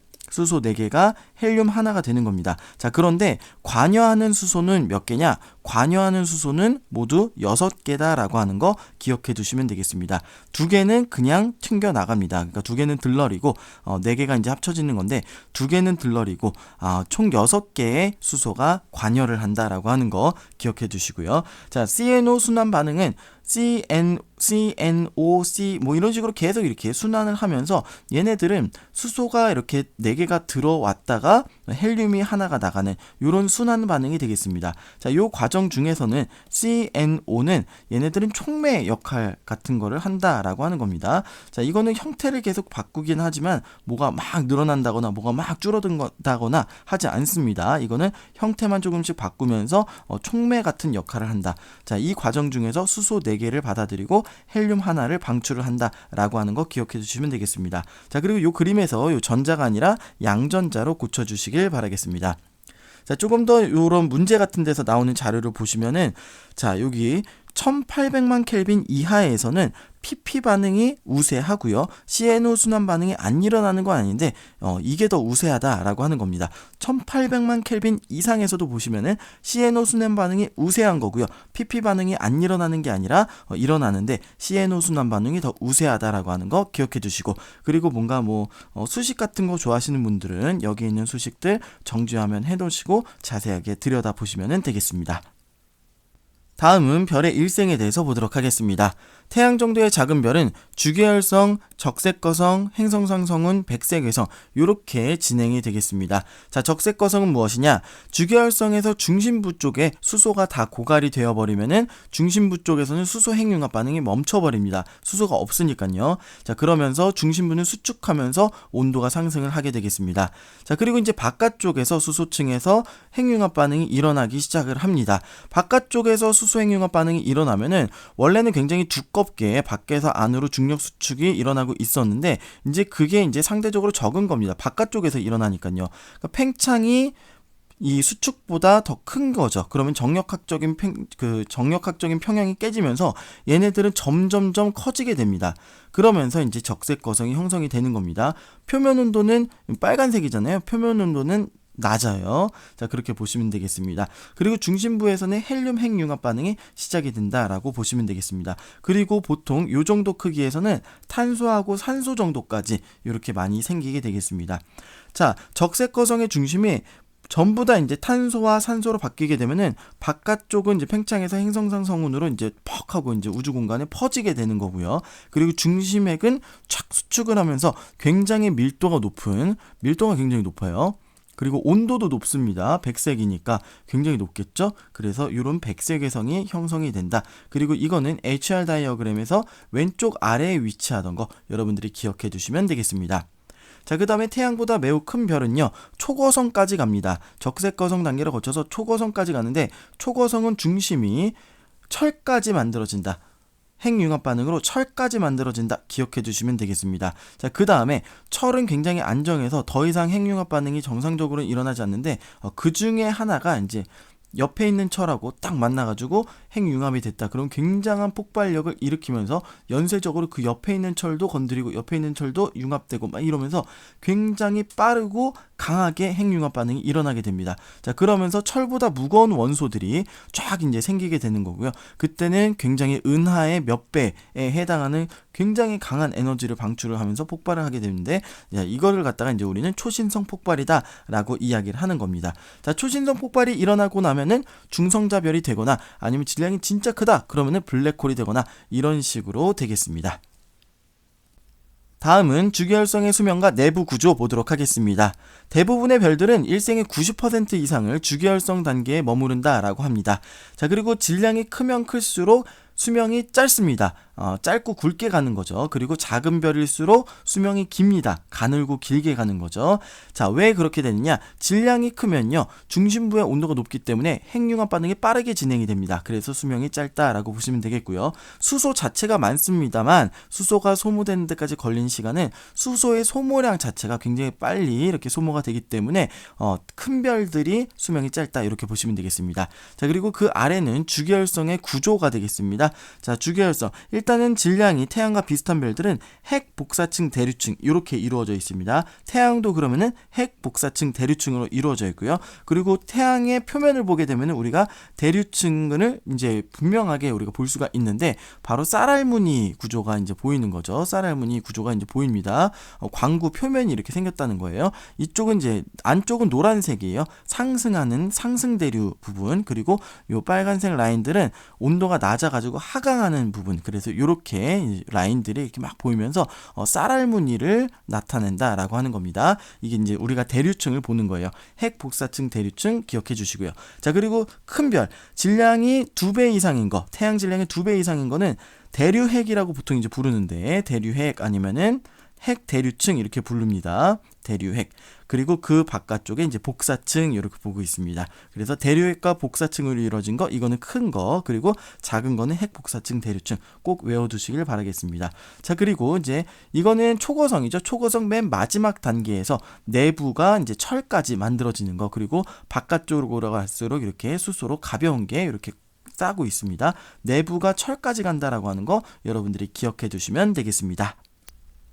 헬륨 하나가 되는 겁니다. 자, 그런데 관여하는 수소는 몇 개냐? 관여하는 수소는 모두 6개다라고 하는 거 기억해 두시면 되겠습니다. 2개는 그냥 튕겨 나갑니다. 그러니까 2개는 들러리고 4개가 이제 합쳐지는 건데 2개는 들러리고 총 6개의 수소가 관여를 한다라고 하는 거 기억해 두시고요. 자, CNO 순환 반응은 CNOC 뭐 이런 식으로 계속 이렇게 순환을 하면서 얘네들은 수소가 이렇게 4개가 들어왔다가 헬륨이 하나가 나가는 이런 순환 반응이 되겠습니다. 자, 요 과정 중에서는 CNO는 얘네들은 촉매 역할 같은 거를 한다라고 하는 겁니다. 자, 이거는 형태를 계속 바꾸긴 하지만 뭐가 막 늘어난다거나 뭐가 막 줄어든다거나 하지 않습니다. 이거는 형태만 조금씩 바꾸면서 촉매 같은 역할을 한다. 자, 이 과정 중에서 수소 4개를 받아들이고 헬륨 하나를 방출을 한다라고 하는 거 기억해 주시면 되겠습니다. 자, 그리고 이 그림에서 이 전자가 아니라 양전자로 고쳐주시길 바라겠습니다. 자, 조금 더 이런 문제 같은 데서 나오는 자료를 보시면은, 자, 여기 1800만 켈빈 이하에서는 PP 반응이 우세하고요. CNO 순환 반응이 안 일어나는 건 아닌데 이게 더 우세하다라고 하는 겁니다. 1800만 켈빈 이상에서도 보시면은 CNO 순환 반응이 우세한 거고요. PP 반응이 안 일어나는 게 아니라 일어나는데 CNO 순환 반응이 더 우세하다라고 하는 거 기억해 두시고, 그리고 뭔가 수식 같은 거 좋아하시는 분들은 여기 있는 수식들 정지화면 해 놓으시고 자세하게 들여다보시면 되겠습니다. 다음은 별의 일생에 대해서 보도록 하겠습니다. 태양 정도의 작은 별은 주계열성, 적색거성, 행성상성운, 백색외성 이렇게 진행이 되겠습니다. 자, 적색거성은 무엇이냐? 주계열성에서 중심부 쪽에 수소가 다 고갈이 되어버리면은 중심부 쪽에서는 수소 핵융합 반응이 멈춰버립니다. 수소가 없으니까요. 자, 그러면서 중심부는 수축하면서 온도가 상승을 하게 되겠습니다. 자, 그리고 이제 바깥쪽에서 수소층에서 핵융합 반응이 일어나기 시작을 합니다. 바깥쪽에서 수소 핵융합 반응이 일어나면은 원래는 굉장히 두껍게 밖에서 안으로 중력 수축이 일어나고 있었는데 이제 그게 이제 상대적으로 적은 겁니다. 바깥쪽에서 일어나니까요. 그러니까 팽창이 이 수축보다 더 큰 거죠. 그러면 정력학적인 평형이 깨지면서 얘네들은 점점점 커지게 됩니다. 그러면서 이제 적색거성이 형성이 되는 겁니다. 표면 온도는 빨간색이잖아요. 표면 온도는 낮아요. 자, 그렇게 보시면 되겠습니다. 그리고 중심부에서는 헬륨 핵융합 반응이 시작이 된다라고 보시면 되겠습니다. 그리고 보통 이 정도 크기에서는 탄소하고 산소 정도까지 이렇게 많이 생기게 되겠습니다. 자, 적색거성의 중심이 전부 다 이제 탄소와 산소로 바뀌게 되면은 바깥쪽은 이제 팽창해서 행성상 성운으로 이제 퍽 하고 이제 우주 공간에 퍼지게 되는 거고요. 그리고 중심핵은 착 수축을 하면서 굉장히 밀도가 굉장히 높아요. 그리고 온도도 높습니다. 백색이니까 굉장히 높겠죠. 그래서 이런 백색 외성이 형성이 된다. 그리고 이거는 HR 다이어그램에서 왼쪽 아래에 위치하던 거 여러분들이 기억해 두시면 되겠습니다. 자, 그 다음에 태양보다 매우 큰 별은요, 초거성까지 갑니다. 적색거성 단계를 거쳐서 초거성까지 가는데, 초거성은 중심이 철까지 만들어진다. 핵융합 반응으로 철까지 만들어진다. 기억해 주시면 되겠습니다. 자, 그 다음에 철은 굉장히 안정해서 더 이상 핵융합 반응이 정상적으로 일어나지 않는데, 그 중에 하나가 이제 옆에 있는 철하고 딱 만나가지고 핵융합이 됐다. 그럼 굉장한 폭발력을 일으키면서 연쇄적으로 그 옆에 있는 철도 건드리고 옆에 있는 철도 융합되고 막 이러면서 굉장히 빠르고 강하게 핵융합 반응이 일어나게 됩니다. 자, 그러면서 철보다 무거운 원소들이 쫙 이제 생기게 되는 거고요. 그때는 굉장히 은하의 몇 배에 해당하는 굉장히 강한 에너지를 방출을 하면서 폭발을 하게 되는데, 이거를 갖다가 이제 우리는 초신성 폭발이다라고 이야기를 하는 겁니다. 자, 초신성 폭발이 일어나고 나면은 중성자별이 되거나 아니면 질량이 진짜 크다 그러면은 블랙홀이 되거나 이런 식으로 되겠습니다. 다음은 주기활성의 수명과 내부 구조 보도록 하겠습니다. 대부분의 별들은 일생의 90% 이상을 주기활성 단계에 머무른다라고 합니다. 자, 그리고 질량이 크면 클수록 수명이 짧습니다. 짧고 굵게 가는 거죠. 그리고 작은 별일수록 수명이 깁니다. 가늘고 길게 가는 거죠. 자, 왜 그렇게 되느냐? 질량이 크면요, 중심부의 온도가 높기 때문에 핵융합 반응이 빠르게 진행이 됩니다. 그래서 수명이 짧다라고 보시면 되겠고요. 수소 자체가 많습니다만 수소가 소모되는 데까지 걸리는 시간은 수소의 소모량 자체가 굉장히 빨리 이렇게 소모가 되기 때문에 큰 별들이 수명이 짧다 이렇게 보시면 되겠습니다. 자, 그리고 그 아래는 주기활성의 구조가 되겠습니다. 자, 주기활성. 일단은 질량이 태양과 비슷한 별들은 핵 복사층 대류층 이렇게 이루어져 있습니다. 태양도 그러면은 핵 복사층 대류층으로 이루어져 있고요. 그리고 태양의 표면을 보게 되면 우리가 대류층을 이제 분명하게 우리가 볼 수가 있는데, 바로 쌀알무늬 구조가 이제 보이는 거죠. 쌀알무늬 구조가 이제 보입니다. 광구 표면이 이렇게 생겼다는 거예요. 이쪽은 이제 안쪽은 노란색이에요. 상승하는 상승 대류 부분, 그리고 요 빨간색 라인들은 온도가 낮아가지고 하강하는 부분. 그래서 이렇게 라인들이 이렇게 막 보이면서 쌀알무늬를 나타낸다라고 하는 겁니다. 이게 이제 우리가 대류층을 보는 거예요. 핵 복사층 대류층 기억해 주시고요. 자, 그리고 큰 별, 질량이 2배 이상인 거, 태양 질량이 2배 이상인 거는 대류핵이라고 보통 이제 부르는데, 대류핵 아니면은 핵 대류층 이렇게 부릅니다. 대류핵. 그리고 그 바깥쪽에 이제 복사층 이렇게 보고 있습니다. 그래서 대류핵과 복사층으로 이루어진 거, 이거는 큰 거, 그리고 작은 거는 핵 복사층 대류층 꼭 외워두시길 바라겠습니다. 자, 그리고 이제 이거는 초고성이죠. 초고성 맨 마지막 단계에서 내부가 이제 철까지 만들어지는 거, 그리고 바깥쪽으로 갈수록 이렇게 수소로 가벼운 게 이렇게 싸고 있습니다. 내부가 철까지 간다라고 하는 거 여러분들이 기억해 두시면 되겠습니다.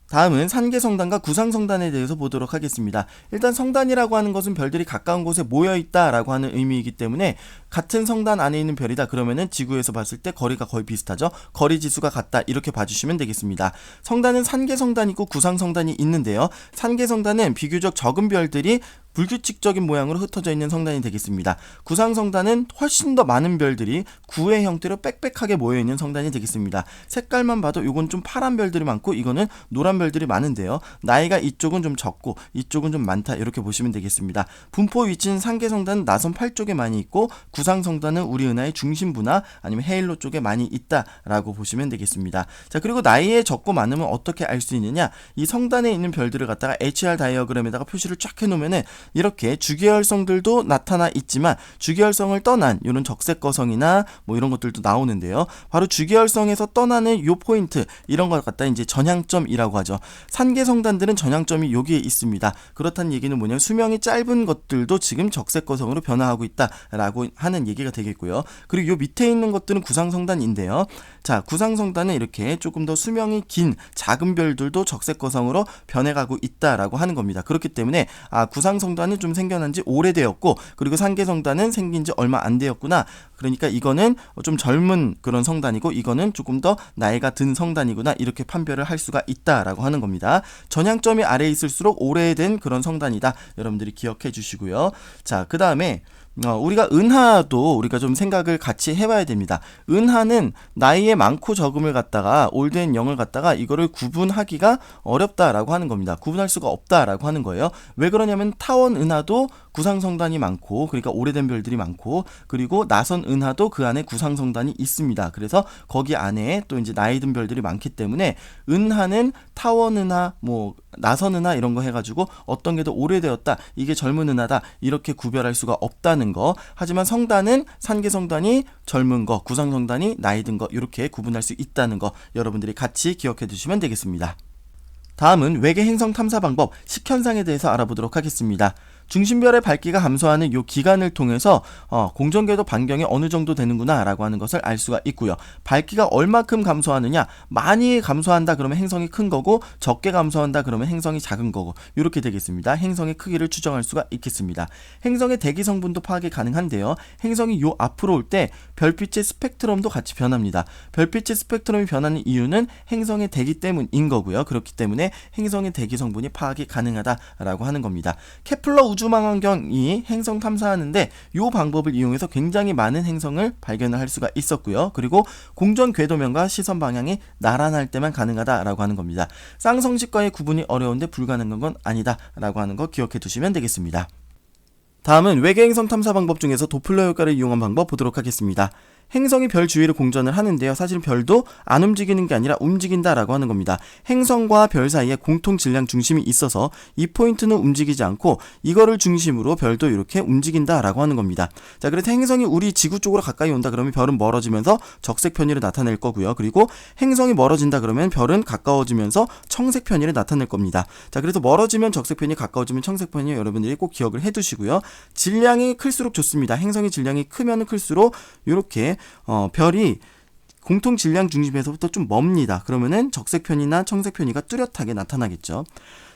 다음은 산계성단과 구상성단에 대해서 보도록 하겠습니다. 일단 성단이라고 하는 것은 별들이 가까운 곳에 모여있다라고 하는 의미이기 때문에 같은 성단 안에 있는 별이다 그러면은 지구에서 봤을 때 거리가 거의 비슷하죠. 거리 지수가 같다 이렇게 봐주시면 되겠습니다. 성단은 산계성단이 있고 구상성단이 있는데요. 산계성단은 비교적 적은 별들이 불규칙적인 모양으로 흩어져 있는 성단이 되겠습니다. 구상성단은 훨씬 더 많은 별들이 구의 형태로 빽빽하게 모여있는 성단이 되겠습니다. 색깔만 봐도 이건 좀 파란 별들이 많고 이거는 노란 별들이 많은데요. 나이가 이쪽은 좀 적고 이쪽은 좀 많다 이렇게 보시면 되겠습니다. 분포 위치는 산계성단은 나선 8쪽에 많이 있고 구상성단은 우리 은하의 중심부나 아니면 헤일로 쪽에 많이 있다라고 보시면 되겠습니다. 자, 그리고 나이에 적고 많으면 어떻게 알 수 있느냐? 이 성단에 있는 별들을 갖다가 HR 다이어그램에다가 표시를 쫙 해놓으면은 이렇게 주기활성들도 나타나 있지만 주기활성을 떠난 이런 적색거성이나 뭐 이런 것들도 나오는데요. 바로 주기활성에서 떠나는 요 포인트, 이런 것 갖다 이제 전향점이라고 하죠. 산계성단들은 전향점이 여기에 있습니다. 그렇다는 얘기는 뭐냐면 수명이 짧은 것들도 지금 적색거성으로 변화하고 있다라고 하는 하는 얘기가 되겠고요. 그리고 요 밑에 있는 것들은 구상성단인데요. 자, 구상성단은 이렇게 조금 더 수명이 긴 작은 별들도 적색거성으로 변해가고 있다라고 하는 겁니다. 그렇기 때문에 구상성단은 좀 생겨난 지 오래되었고, 그리고 상계성단은 생긴 지 얼마 안 되었구나. 그러니까 이거는 좀 젊은 그런 성단이고, 이거는 조금 더 나이가 든 성단이구나, 이렇게 판별을 할 수가 있다라고 하는 겁니다. 전향점이 아래에 있을수록 오래된 그런 성단이다, 여러분들이 기억해 주시고요. 자, 그 다음에 우리가 은하도 우리가 좀 생각을 같이 해봐야 됩니다. 은하는 나이에 많고 적음을 갖다가 올드 앤 영을 갖다가 이거를 구분하기가 어렵다라고 하는 겁니다. 구분할 수가 없다라고 하는 거예요. 왜 그러냐면 타원 은하도 구상성단이 많고, 그러니까 오래된 별들이 많고, 그리고 나선 은하도 그 안에 구상성단이 있습니다. 그래서 거기 안에 또 이제 나이 든 별들이 많기 때문에 은하는 타원 은하, 나선 은하 이런 거 해가지고 어떤 게 더 오래되었다, 이게 젊은 은하다, 이렇게 구별할 수가 없다는 거. 하지만 성단은 산계성단이 젊은 거, 구상성단이 나이 든 거, 이렇게 구분할 수 있다는 거 여러분들이 같이 기억해 두시면 되겠습니다. 다음은 외계 행성 탐사 방법, 식현상에 대해서 알아보도록 하겠습니다. 중심별의 밝기가 감소하는 이 기간을 통해서 공전궤도 반경이 어느 정도 되는구나 라고 하는 것을 알 수가 있고요. 밝기가 얼마큼 감소하느냐, 많이 감소한다 그러면 행성이 큰 거고, 적게 감소한다 그러면 행성이 작은 거고, 이렇게 되겠습니다. 행성의 크기를 추정할 수가 있겠습니다. 행성의 대기 성분도 파악이 가능한데요. 행성이 요 앞으로 올 때 별빛의 스펙트럼도 같이 변합니다. 별빛의 스펙트럼이 변하는 이유는 행성의 대기 때문인 거고요. 그렇기 때문에 행성의 대기 성분이 파악이 가능하다라고 하는 겁니다. 케플러 우주망원경이 행성 탐사하는데 이 방법을 이용해서 굉장히 많은 행성을 발견할 수가 있었고요. 그리고 공전 궤도면과 시선 방향이 나란할 때만 가능하다라고 하는 겁니다. 쌍성식과의 구분이 어려운데 불가능한 건 아니다라고 하는 거 기억해 두시면 되겠습니다. 다음은 외계 행성 탐사 방법 중에서 도플러 효과를 이용한 방법 보도록 하겠습니다. 행성이 별 주위를 공전을 하는데요. 사실 별도 안 움직이는 게 아니라 움직인다라고 하는 겁니다. 행성과 별 사이에 공통 질량 중심이 있어서 이 포인트는 움직이지 않고 이거를 중심으로 별도 이렇게 움직인다라고 하는 겁니다. 자, 그래서 행성이 우리 지구 쪽으로 가까이 온다 그러면 별은 멀어지면서 적색 편의를 나타낼 거고요. 그리고 행성이 멀어진다 그러면 별은 가까워지면서 청색 편의를 나타낼 겁니다. 자, 그래서 멀어지면 적색 편의, 가까워지면 청색 편의, 여러분들이 꼭 기억을 해두시고요. 질량이 클수록 좋습니다. 행성의 질량이 크면 클수록 이렇게 별이 공통 질량 중심에서부터 좀 멉니다. 그러면은 적색 편이나 청색 편이가 뚜렷하게 나타나겠죠.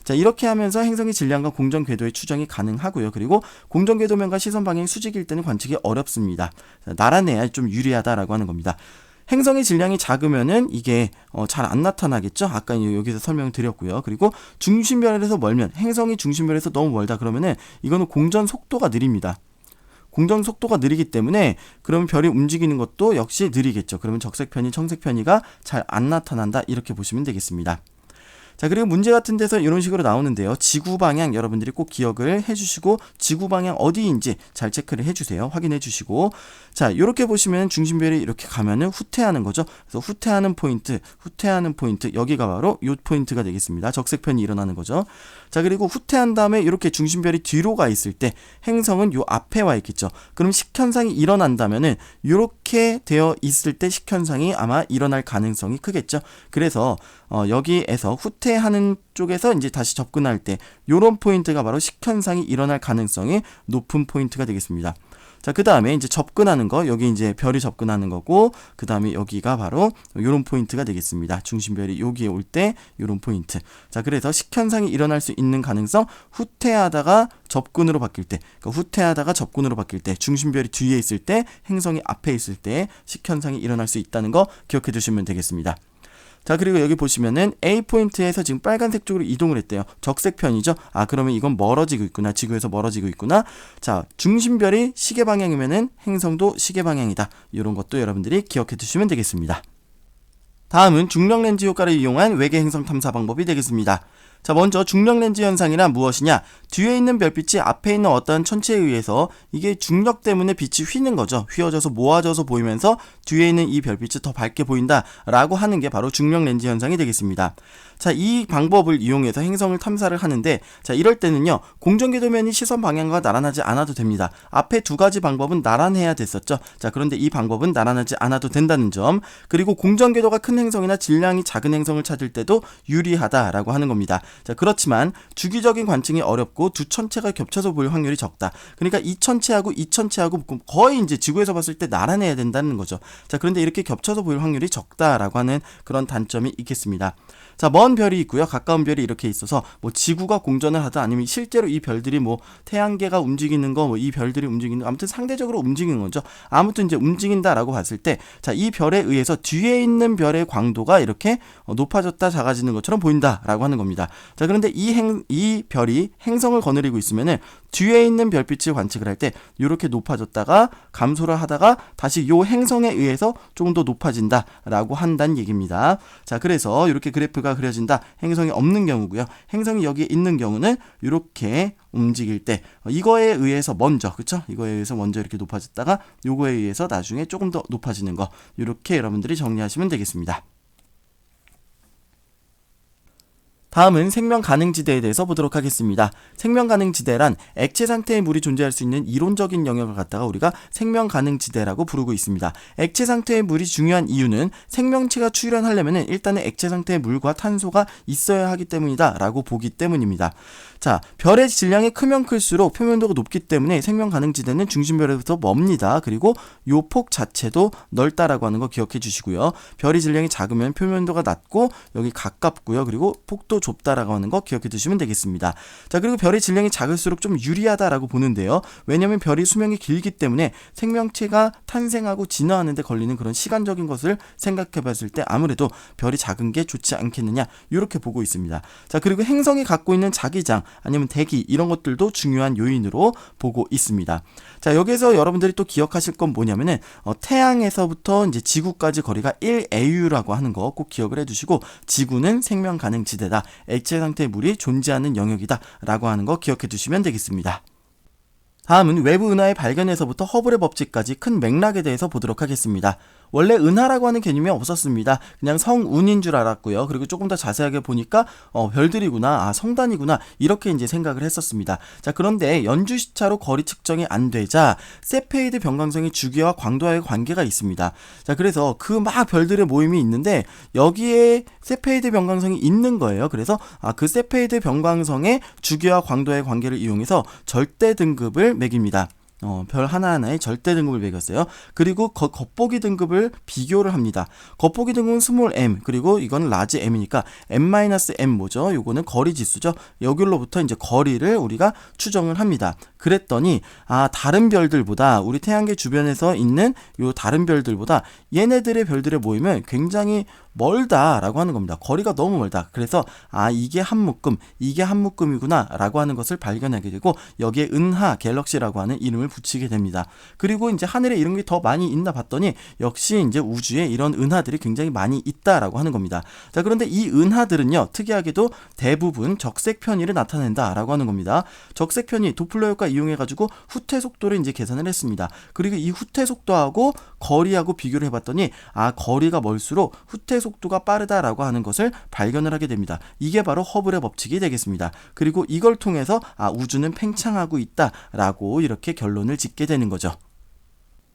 자, 이렇게 하면서 행성의 질량과 공전 궤도의 추정이 가능하고요. 그리고 공전 궤도면과 시선 방향이 수직일 때는 관측이 어렵습니다. 나란해야 좀 유리하다라고 하는 겁니다. 행성의 질량이 작으면은 이게 잘 안 나타나겠죠. 아까 여기서 설명을 드렸고요. 그리고 중심별에서 멀면, 행성이 중심별에서 너무 멀다 그러면은 이거는 공전 속도가 느립니다. 공전 속도가 느리기 때문에 그러면 별이 움직이는 것도 역시 느리겠죠. 그러면 적색 편의, 청색 편의가 잘 안 나타난다, 이렇게 보시면 되겠습니다. 자, 그리고 문제 같은 데서 이런 식으로 나오는데요. 지구 방향 여러분들이 꼭 기억을 해주시고, 지구 방향 어디인지 잘 체크를 해주세요. 확인해 주시고, 자, 이렇게 보시면 중심별이 이렇게 가면은 후퇴하는 거죠. 그래서 후퇴하는 포인트, 여기가 바로 이 포인트가 되겠습니다. 적색 편이 일어나는 거죠. 자, 그리고 후퇴한 다음에 이렇게 중심별이 뒤로 가 있을 때 행성은 요 앞에 와 있겠죠. 그럼 식현상이 일어난다면은 이렇게 되어 있을 때 식현상이 아마 일어날 가능성이 크겠죠. 그래서 여기에서 후퇴하는 쪽에서 이제 다시 접근할 때 요런 포인트가 바로 식현상이 일어날 가능성이 높은 포인트가 되겠습니다. 자, 그 다음에 이제 접근하는 거, 여기 이제 별이 접근하는 거고, 그 다음에 여기가 바로 요런 포인트가 되겠습니다. 중심별이 여기에 올 때 요런 포인트. 자, 그래서 식현상이 일어날 수 있는 가능성, 후퇴하다가 접근으로 바뀔 때, 그러니까 후퇴하다가 접근으로 바뀔 때, 중심별이 뒤에 있을 때, 행성이 앞에 있을 때 식현상이 일어날 수 있다는 거 기억해 두시면 되겠습니다. 자, 그리고 여기 보시면은 A 포인트에서 지금 빨간색 쪽으로 이동을 했대요. 적색 편이죠. 그러면 이건 멀어지고 있구나. 지구에서 멀어지고 있구나. 자, 중심별이 시계 방향이면은 행성도 시계 방향이다. 이런 것도 여러분들이 기억해 두시면 되겠습니다. 다음은 중력 렌즈 효과를 이용한 외계 행성 탐사 방법이 되겠습니다. 자, 먼저 중력 렌즈 현상이란 무엇이냐? 뒤에 있는 별빛이 앞에 있는 어떤 천체에 의해서 이게 중력 때문에 빛이 휘는 거죠. 휘어져서 모아져서 보이면서 뒤에 있는 이 별빛이 더 밝게 보인다라고 하는 게 바로 중력 렌즈 현상이 되겠습니다. 자, 이 방법을 이용해서 행성을 탐사를 하는데, 자, 이럴 때는요, 공전궤도면이 시선 방향과 나란하지 않아도 됩니다. 앞에 두 가지 방법은 나란해야 됐었죠. 자, 그런데 이 방법은 나란하지 않아도 된다는 점, 그리고 공전궤도가 큰 행성이나 질량이 작은 행성을 찾을 때도 유리하다라고 하는 겁니다. 자, 그렇지만 주기적인 관측이 어렵고 두 천체가 겹쳐서 보일 확률이 적다. 그러니까 이 천체하고 이 천체하고 거의 이제 지구에서 봤을 때 나란해야 된다는 거죠. 자, 그런데 이렇게 겹쳐서 보일 확률이 적다라고 하는 그런 단점이 있겠습니다. 자, 먼 별이 있고요. 가까운 별이 이렇게 있어서 뭐 지구가 공전을 하든 아니면 실제로 이 별들이 뭐 태양계가 움직이는 거, 뭐 이 별들이 움직이는 거, 아무튼 상대적으로 움직이는 거죠. 아무튼 이제 움직인다라고 봤을 때, 자, 이 별에 의해서 뒤에 있는 별의 광도가 이렇게 높아졌다 작아지는 것처럼 보인다라고 하는 겁니다. 자, 그런데 이 별이 행성을 거느리고 있으면은 뒤에 있는 별빛을 관측을 할 때 이렇게 높아졌다가 감소를 하다가 다시 요 행성에 의해서 조금 더 높아진다라고 한다는 얘기입니다. 자, 그래서 이렇게 그래프가 그려진다. 행성이 없는 경우고요. 행성이 여기에 있는 경우는 이렇게 움직일 때 이거에 의해서 먼저, 그쵸? 이거에 의해서 먼저 이렇게 높아졌다가 요거에 의해서 나중에 조금 더 높아지는 거, 이렇게 여러분들이 정리하시면 되겠습니다. 다음은 생명 가능지대에 대해서 보도록 하겠습니다. 생명 가능지대란 액체 상태의 물이 존재할 수 있는 이론적인 영역을 갖다가 우리가 생명 가능지대라고 부르고 있습니다. 액체 상태의 물이 중요한 이유는 생명체가 출현하려면 일단은 액체 상태의 물과 탄소가 있어야 하기 때문이다 라고 보기 때문입니다. 자, 별의 질량이 크면 클수록 표면도가 높기 때문에 생명 가능지대는 중심별에서부터 멉니다. 그리고 요 폭 자체도 넓다라고 하는 거 기억해 주시고요. 별의 질량이 작으면 표면도가 낮고 여기 가깝고요. 그리고 폭도 좁다라고 하는 거 기억해 두시면 되겠습니다. 자, 그리고 별의 질량이 작을수록 좀 유리하다라고 보는데요. 왜냐하면 별이 수명이 길기 때문에 생명체가 탄생하고 진화하는 데 걸리는 그런 시간적인 것을 생각해 봤을 때 아무래도 별이 작은 게 좋지 않겠느냐, 이렇게 보고 있습니다. 자, 그리고 행성이 갖고 있는 자기장 아니면 대기, 이런 것들도 중요한 요인으로 보고 있습니다. 자, 여기서 여러분들이 또 기억하실 건 뭐냐면은 태양에서부터 이제 지구까지 거리가 1AU라고 하는 거 꼭 기억을 해두시고, 지구는 생명 가능 지대다, 액체 상태의 물이 존재하는 영역이다 라고 하는 거 기억해 두시면 되겠습니다. 다음은 외부 은하의 발견에서부터 허블의 법칙까지 큰 맥락에 대해서 보도록 하겠습니다. 원래 은하라고 하는 개념이 없었습니다. 그냥 성운인 줄 알았고요. 그리고 조금 더 자세하게 보니까 별들이구나, 성단이구나, 이렇게 이제 생각을 했었습니다. 자, 그런데 연주 시차로 거리 측정이 안 되자 세페이드 변광성의 주기와 광도와의 관계가 있습니다. 자, 그래서 그 막 별들의 모임이 있는데 여기에 세페이드 변광성이 있는 거예요. 그래서 그 세페이드 변광성의 주기와 광도와의 관계를 이용해서 절대 등급을 매깁니다. 별 하나하나에 절대 등급을 매겼어요. 그리고 겉보기 등급을 비교를 합니다. 겉보기 등급은 스몰 m, 그리고 이건 라지 m이니까 m-m 뭐죠? 요거는 거리 지수죠. 여기로부터 이제 거리를 우리가 추정을 합니다. 그랬더니 다른 별들보다, 우리 태양계 주변에서 있는 요 다른 별들보다 얘네들의 별들의 모임은 굉장히 멀다라고 하는 겁니다. 거리가 너무 멀다. 그래서 이게 한 묶음, 이게 한 묶음이구나 라고 하는 것을 발견하게 되고, 여기에 은하, 갤럭시라고 하는 이름을 붙이게 됩니다. 그리고 이제 하늘에 이런 게 더 많이 있나 봤더니 역시 이제 우주에 이런 은하들이 굉장히 많이 있다라고 하는 겁니다. 자, 그런데 이 은하들은요, 특이하게도 대부분 적색 편의를 나타낸다라고 하는 겁니다. 적색 편의, 도플러 효과 이용해가지고 후퇴 속도를 이제 계산을 했습니다. 그리고 이 후퇴 속도하고 거리하고 비교를 해봤더니 거리가 멀수록 후퇴 속도가 빠르다라고 하는 것을 발견을 하게 됩니다. 이게 바로 허블의 법칙이 되겠습니다. 그리고 이걸 통해서 우주는 팽창하고 있다라고 이렇게 결론을 짓게 되는 거죠.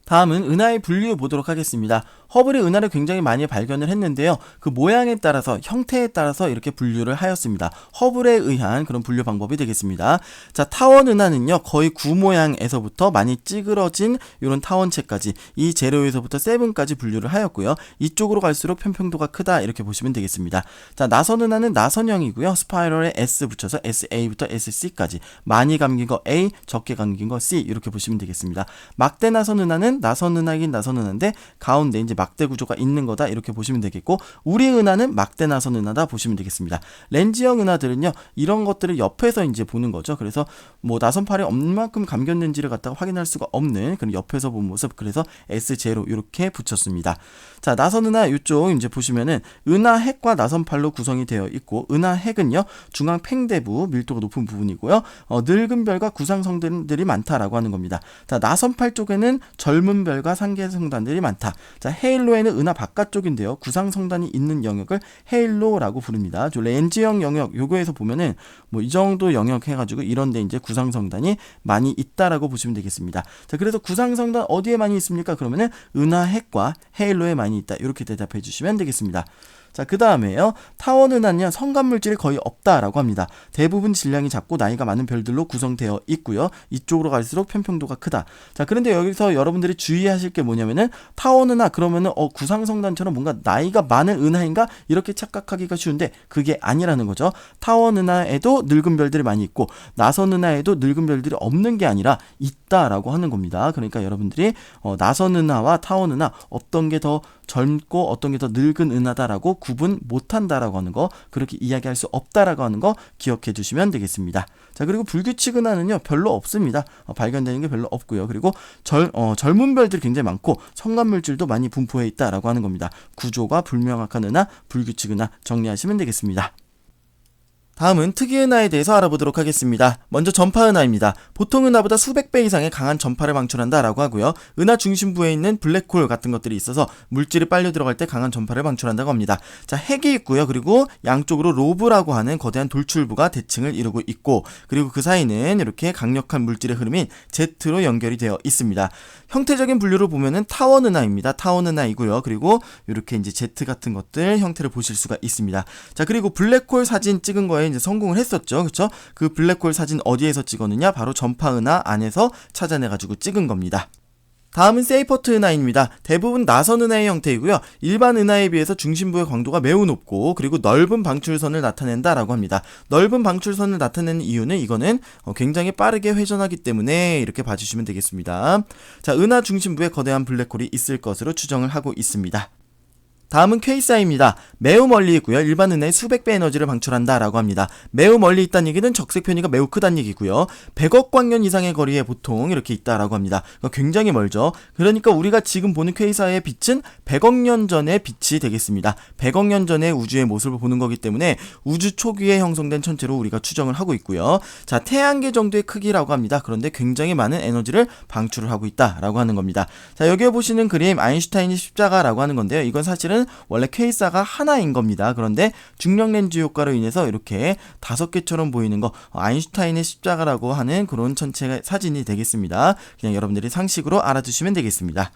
다음은 은하의 분류 보도록 하겠습니다. 허블이 은하를 굉장히 많이 발견을 했는데요. 그 모양에 따라서, 형태에 따라서 이렇게 분류를 하였습니다. 허블에 의한 그런 분류 방법이 되겠습니다. 자, 타원 은하는요, 거의 구 모양에서부터 많이 찌그러진 이런 타원체까지, 이 제로에서부터 세븐까지 분류를 하였고요. 이쪽으로 갈수록 편평도가 크다, 이렇게 보시면 되겠습니다. 자, 나선 은하는 나선형이고요. 스파이럴에 S 붙여서 SA부터 SC까지, 많이 감긴 거 A, 적게 감긴 거 C, 이렇게 보시면 되겠습니다. 막대 나선 은하는 나선 은하긴 나선 은하인데 가운데 이제 막대 구조가 있는 거다, 이렇게 보시면 되겠고, 우리 은하는 막대 나선 은하다 보시면 되겠습니다. 렌즈형 은하들은요, 이런 것들을 옆에서 이제 보는 거죠. 그래서 뭐 나선팔이 얼마큼 감겼는지를 갖다가 확인할 수가 없는 그런 옆에서 본 모습, 그래서 S0 이렇게 붙였습니다. 자, 나선 은하 이쪽 이제 보시면은 은하 핵과 나선팔로 구성이 되어 있고, 은하 핵은요, 중앙 팽대부 밀도가 높은 부분이고요. 늙은 별과 구상성들이 많다라고 하는 겁니다. 자, 나선팔 쪽에는 젊은 별과 상계성단들이 많다. 자, 헤일로에는 은하 바깥쪽인데요, 구상성단이 있는 영역을 헤일로라고 부릅니다. 렌즈형 영역, 요거에서 보면은 뭐 이 정도 영역 해가지고 이런데 이제 구상성단이 많이 있다라고 보시면 되겠습니다. 자, 그래서 구상성단 어디에 많이 있습니까? 그러면은 은하 핵과 헤일로에 많이 있다, 이렇게 대답해 주시면 되겠습니다. 자, 그 다음에요. 타원 은하는요, 성간물질이 거의 없다라고 합니다. 대부분 질량이 작고 나이가 많은 별들로 구성되어 있고요. 이쪽으로 갈수록 편평도가 크다. 자, 그런데 여기서 여러분들이 주의하실 게 뭐냐면은 타원 은하 그러면은 구상성단처럼 뭔가 나이가 많은 은하인가 이렇게 착각하기가 쉬운데 그게 아니라는 거죠. 타원 은하에도 늙은 별들이 많이 있고 나선 은하에도 늙은 별들이 없는 게 아니라 있다라고 하는 겁니다. 그러니까 여러분들이 나선 은하와 타원 은하 어떤 게 더 젊고 어떤 게 더 늙은 은하다라고 구분 못한다라고 하는 거, 그렇게 이야기할 수 없다라고 하는 거 기억해 주시면 되겠습니다. 자, 그리고 불규칙 은하는요 별로 없습니다. 발견되는 게 별로 없고요. 그리고 젊은 별들이 굉장히 많고 성간물질도 많이 분포해 있다라고 하는 겁니다. 구조가 불명확한 은하, 불규칙 은하 정리하시면 되겠습니다. 다음은 특이은하에 대해서 알아보도록 하겠습니다. 먼저 전파은하입니다. 보통 은하보다 수백 배 이상의 강한 전파를 방출한다라고 하고요. 은하 중심부에 있는 블랙홀 같은 것들이 있어서 물질이 빨려 들어갈 때 강한 전파를 방출한다고 합니다. 자, 핵이 있고요. 그리고 양쪽으로 로브라고 하는 거대한 돌출부가 대칭을 이루고 있고, 그리고 그 사이는 이렇게 강력한 물질의 흐름인 제트로 연결이 되어 있습니다. 형태적인 분류를 보면은 타원 은하입니다. 타원 은하이고요. 그리고 이렇게 이제 제트 같은 것들 형태를 보실 수가 있습니다. 자, 그리고 블랙홀 사진 찍은 거에 이제 성공을 했었죠. 그렇죠? 그 블랙홀 사진 어디에서 찍었느냐? 바로 전파 은하 안에서 찾아내 가지고 찍은 겁니다. 다음은 세이퍼트 은하입니다. 대부분 나선 은하의 형태이고요. 일반 은하에 비해서 중심부의 광도가 매우 높고, 그리고 넓은 방출선을 나타낸다라고 합니다. 넓은 방출선을 나타내는 이유는 이거는 굉장히 빠르게 회전하기 때문에 이렇게 봐주시면 되겠습니다. 자, 은하 중심부에 거대한 블랙홀이 있을 것으로 추정을 하고 있습니다. 다음은 퀘이사입니다. 매우 멀리 있고요. 일반 은하의 수백 배 에너지를 방출한다라고 합니다. 매우 멀리 있다는 얘기는 적색 편이가 매우 크다는 얘기고요. 100억 광년 이상의 거리에 보통 이렇게 있다라고 합니다. 굉장히 멀죠. 그러니까 우리가 지금 보는 퀘이사의 빛은 100억 년 전의 빛이 되겠습니다. 100억 년 전의 우주의 모습을 보는 거기 때문에 우주 초기에 형성된 천체로 우리가 추정을 하고 있고요. 자, 태양계 정도의 크기라고 합니다. 그런데 굉장히 많은 에너지를 방출을 하고 있다라고 하는 겁니다. 자, 여기에 보시는 그림 아인슈타인의 십자가라고 하는 건데요. 이건 사실은 원래 퀘이사가 하나인 겁니다. 그런데 중력 렌즈 효과로 인해서 이렇게 5개처럼 보이는 거, 아인슈타인의 십자가라고 하는 그런 천체 사진이 되겠습니다. 그냥 여러분들이 상식으로 알아두시면 되겠습니다.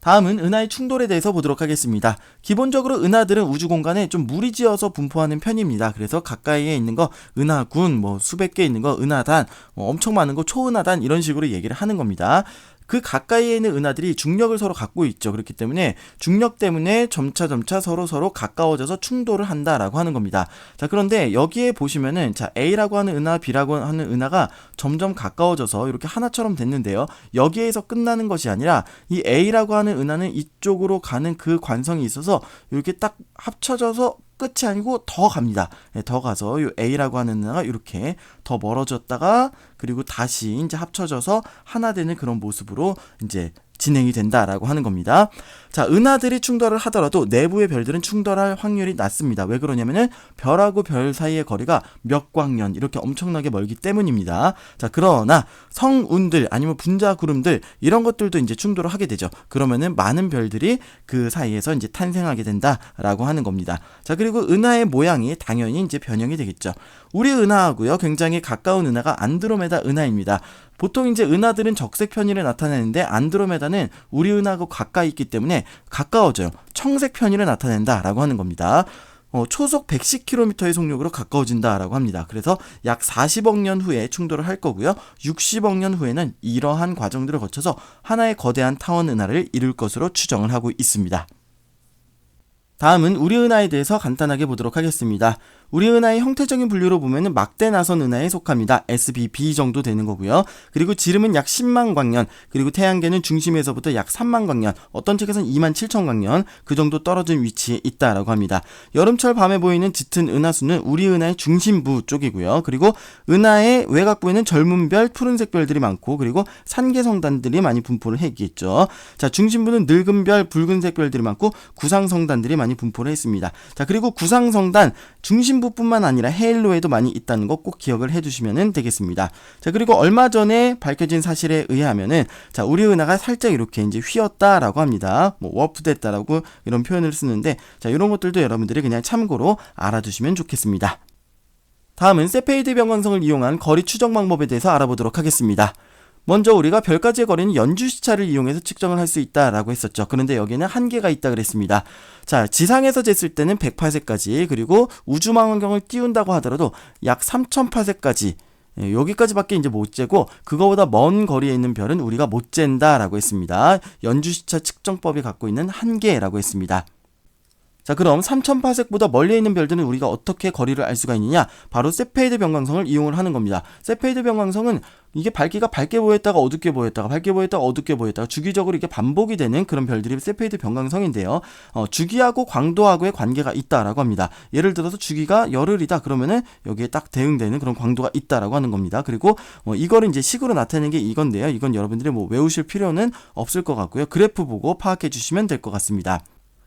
다음은 은하의 충돌에 대해서 보도록 하겠습니다. 기본적으로 은하들은 우주 공간에 좀 무리지어서 분포하는 편입니다. 그래서 가까이에 있는 거 은하군, 수백 개 있는 거 은하단, 엄청 많은 거 초은하단, 이런 식으로 얘기를 하는 겁니다. 그 가까이에 있는 은하들이 중력을 서로 갖고 있죠. 그렇기 때문에 중력 때문에 점차 서로 가까워져서 충돌을 한다라고 하는 겁니다. 자, 그런데 여기에 보시면은 자, A라고 하는 은하, B라고 하는 은하가 점점 가까워져서 이렇게 하나처럼 됐는데요. 여기에서 끝나는 것이 아니라 이 A라고 하는 은하는 이쪽으로 가는 그 관성이 있어서 이렇게 딱 합쳐져서 끝이 아니고 더 갑니다. 더 가서 이 A라고 하는 은하가 이렇게 더 멀어졌다가 그리고 다시 이제 합쳐져서 하나 되는 그런 모습으로 이제 진행이 된다라고 하는 겁니다. 자, 은하들이 충돌을 하더라도 내부의 별들은 충돌할 확률이 낮습니다. 왜 그러냐면은 별하고 별 사이의 거리가 몇 광년 이렇게 엄청나게 멀기 때문입니다. 자, 그러나 성운들 아니면 분자 구름들 이런 것들도 이제 충돌을 하게 되죠. 그러면은 많은 별들이 그 사이에서 이제 탄생하게 된다라고 하는 겁니다. 자, 그리고 은하의 모양이 당연히 이제 변형이 되겠죠. 우리 은하하고요 굉장히 가까운 은하가 안드로메다 은하입니다. 보통 이제 은하들은 적색 편의를 나타내는데 안드로메다는 우리 은하하고 가까이 있기 때문에 가까워져요. 청색 편의를 나타낸다라고 하는 겁니다. 초속 110km의 속력으로 가까워진다라고 합니다. 그래서 약 40억 년 후에 충돌을 할 거고요. 60억 년 후에는 이러한 과정들을 거쳐서 하나의 거대한 타원 은하를 이룰 것으로 추정을 하고 있습니다. 다음은 우리 은하에 대해서 간단하게 보도록 하겠습니다. 우리 은하의 형태적인 분류로 보면은 막대 나선 은하에 속합니다. SBB 정도 되는 거고요. 그리고 지름은 약 10만 광년, 그리고 태양계는 중심에서부터 약 3만 광년, 어떤 책에서는 2만 7천 광년 그 정도 떨어진 위치에 있다라고 합니다. 여름철 밤에 보이는 짙은 은하수는 우리 은하의 중심부 쪽이고요. 그리고 은하의 외곽부에는 젊은 별, 푸른색 별들이 많고, 그리고 산계성단들이 많이 분포를 해있겠죠. 자, 중심부는 늙은 별, 붉은색 별들이 많고 구상성단들이 많이 분포를 했습니다. 자, 그리고 구상성단 중심부뿐만 아니라 헤일로에도 많이 있다는 거 꼭 기억을 해주시면 되겠습니다. 자, 그리고 얼마 전에 밝혀진 사실에 의하면은 자, 우리 은하가 살짝 이렇게 이제 휘었다라고 합니다. 워프됐다라고 이런 표현을 쓰는데 자, 이런 것들도 여러분들이 그냥 참고로 알아두시면 좋겠습니다. 다음은 세페이드 병원성을 이용한 거리 추정 방법에 대해서 알아보도록 하겠습니다. 먼저 우리가 별까지의 거리는 연주시차를 이용해서 측정을 할 수 있다라고 했었죠. 그런데 여기는 한계가 있다 그랬습니다. 자, 지상에서 쟀을 때는 100파세까지, 그리고 우주망원경을 띄운다고 하더라도 약 3000파세까지, 여기까지밖에 이제 못 재고 그거보다 먼 거리에 있는 별은 우리가 못 잰다라고 했습니다. 연주시차 측정법이 갖고 있는 한계라고 했습니다. 자, 그럼 3000파섹보다 멀리 있는 별들은 우리가 어떻게 거리를 알 수가 있느냐? 바로 세페이드 변광성을 이용을 하는 겁니다. 세페이드 변광성은 이게 밝기가 밝게 보였다가 어둡게 보였다가 밝게 보였다가 어둡게 보였다가 주기적으로 이게 반복이 되는 그런 별들이 세페이드 변광성인데요. 주기하고 광도하고의 관계가 있다라고 합니다. 예를 들어서 주기가 열흘이다 그러면은 여기에 딱 대응되는 그런 광도가 있다라고 하는 겁니다. 그리고 이거를 이제 식으로 나타내는 게 이건데요. 이건 여러분들이 뭐 외우실 필요는 없을 것 같고요. 그래프 보고 파악해 주시면 될 것 같습니다.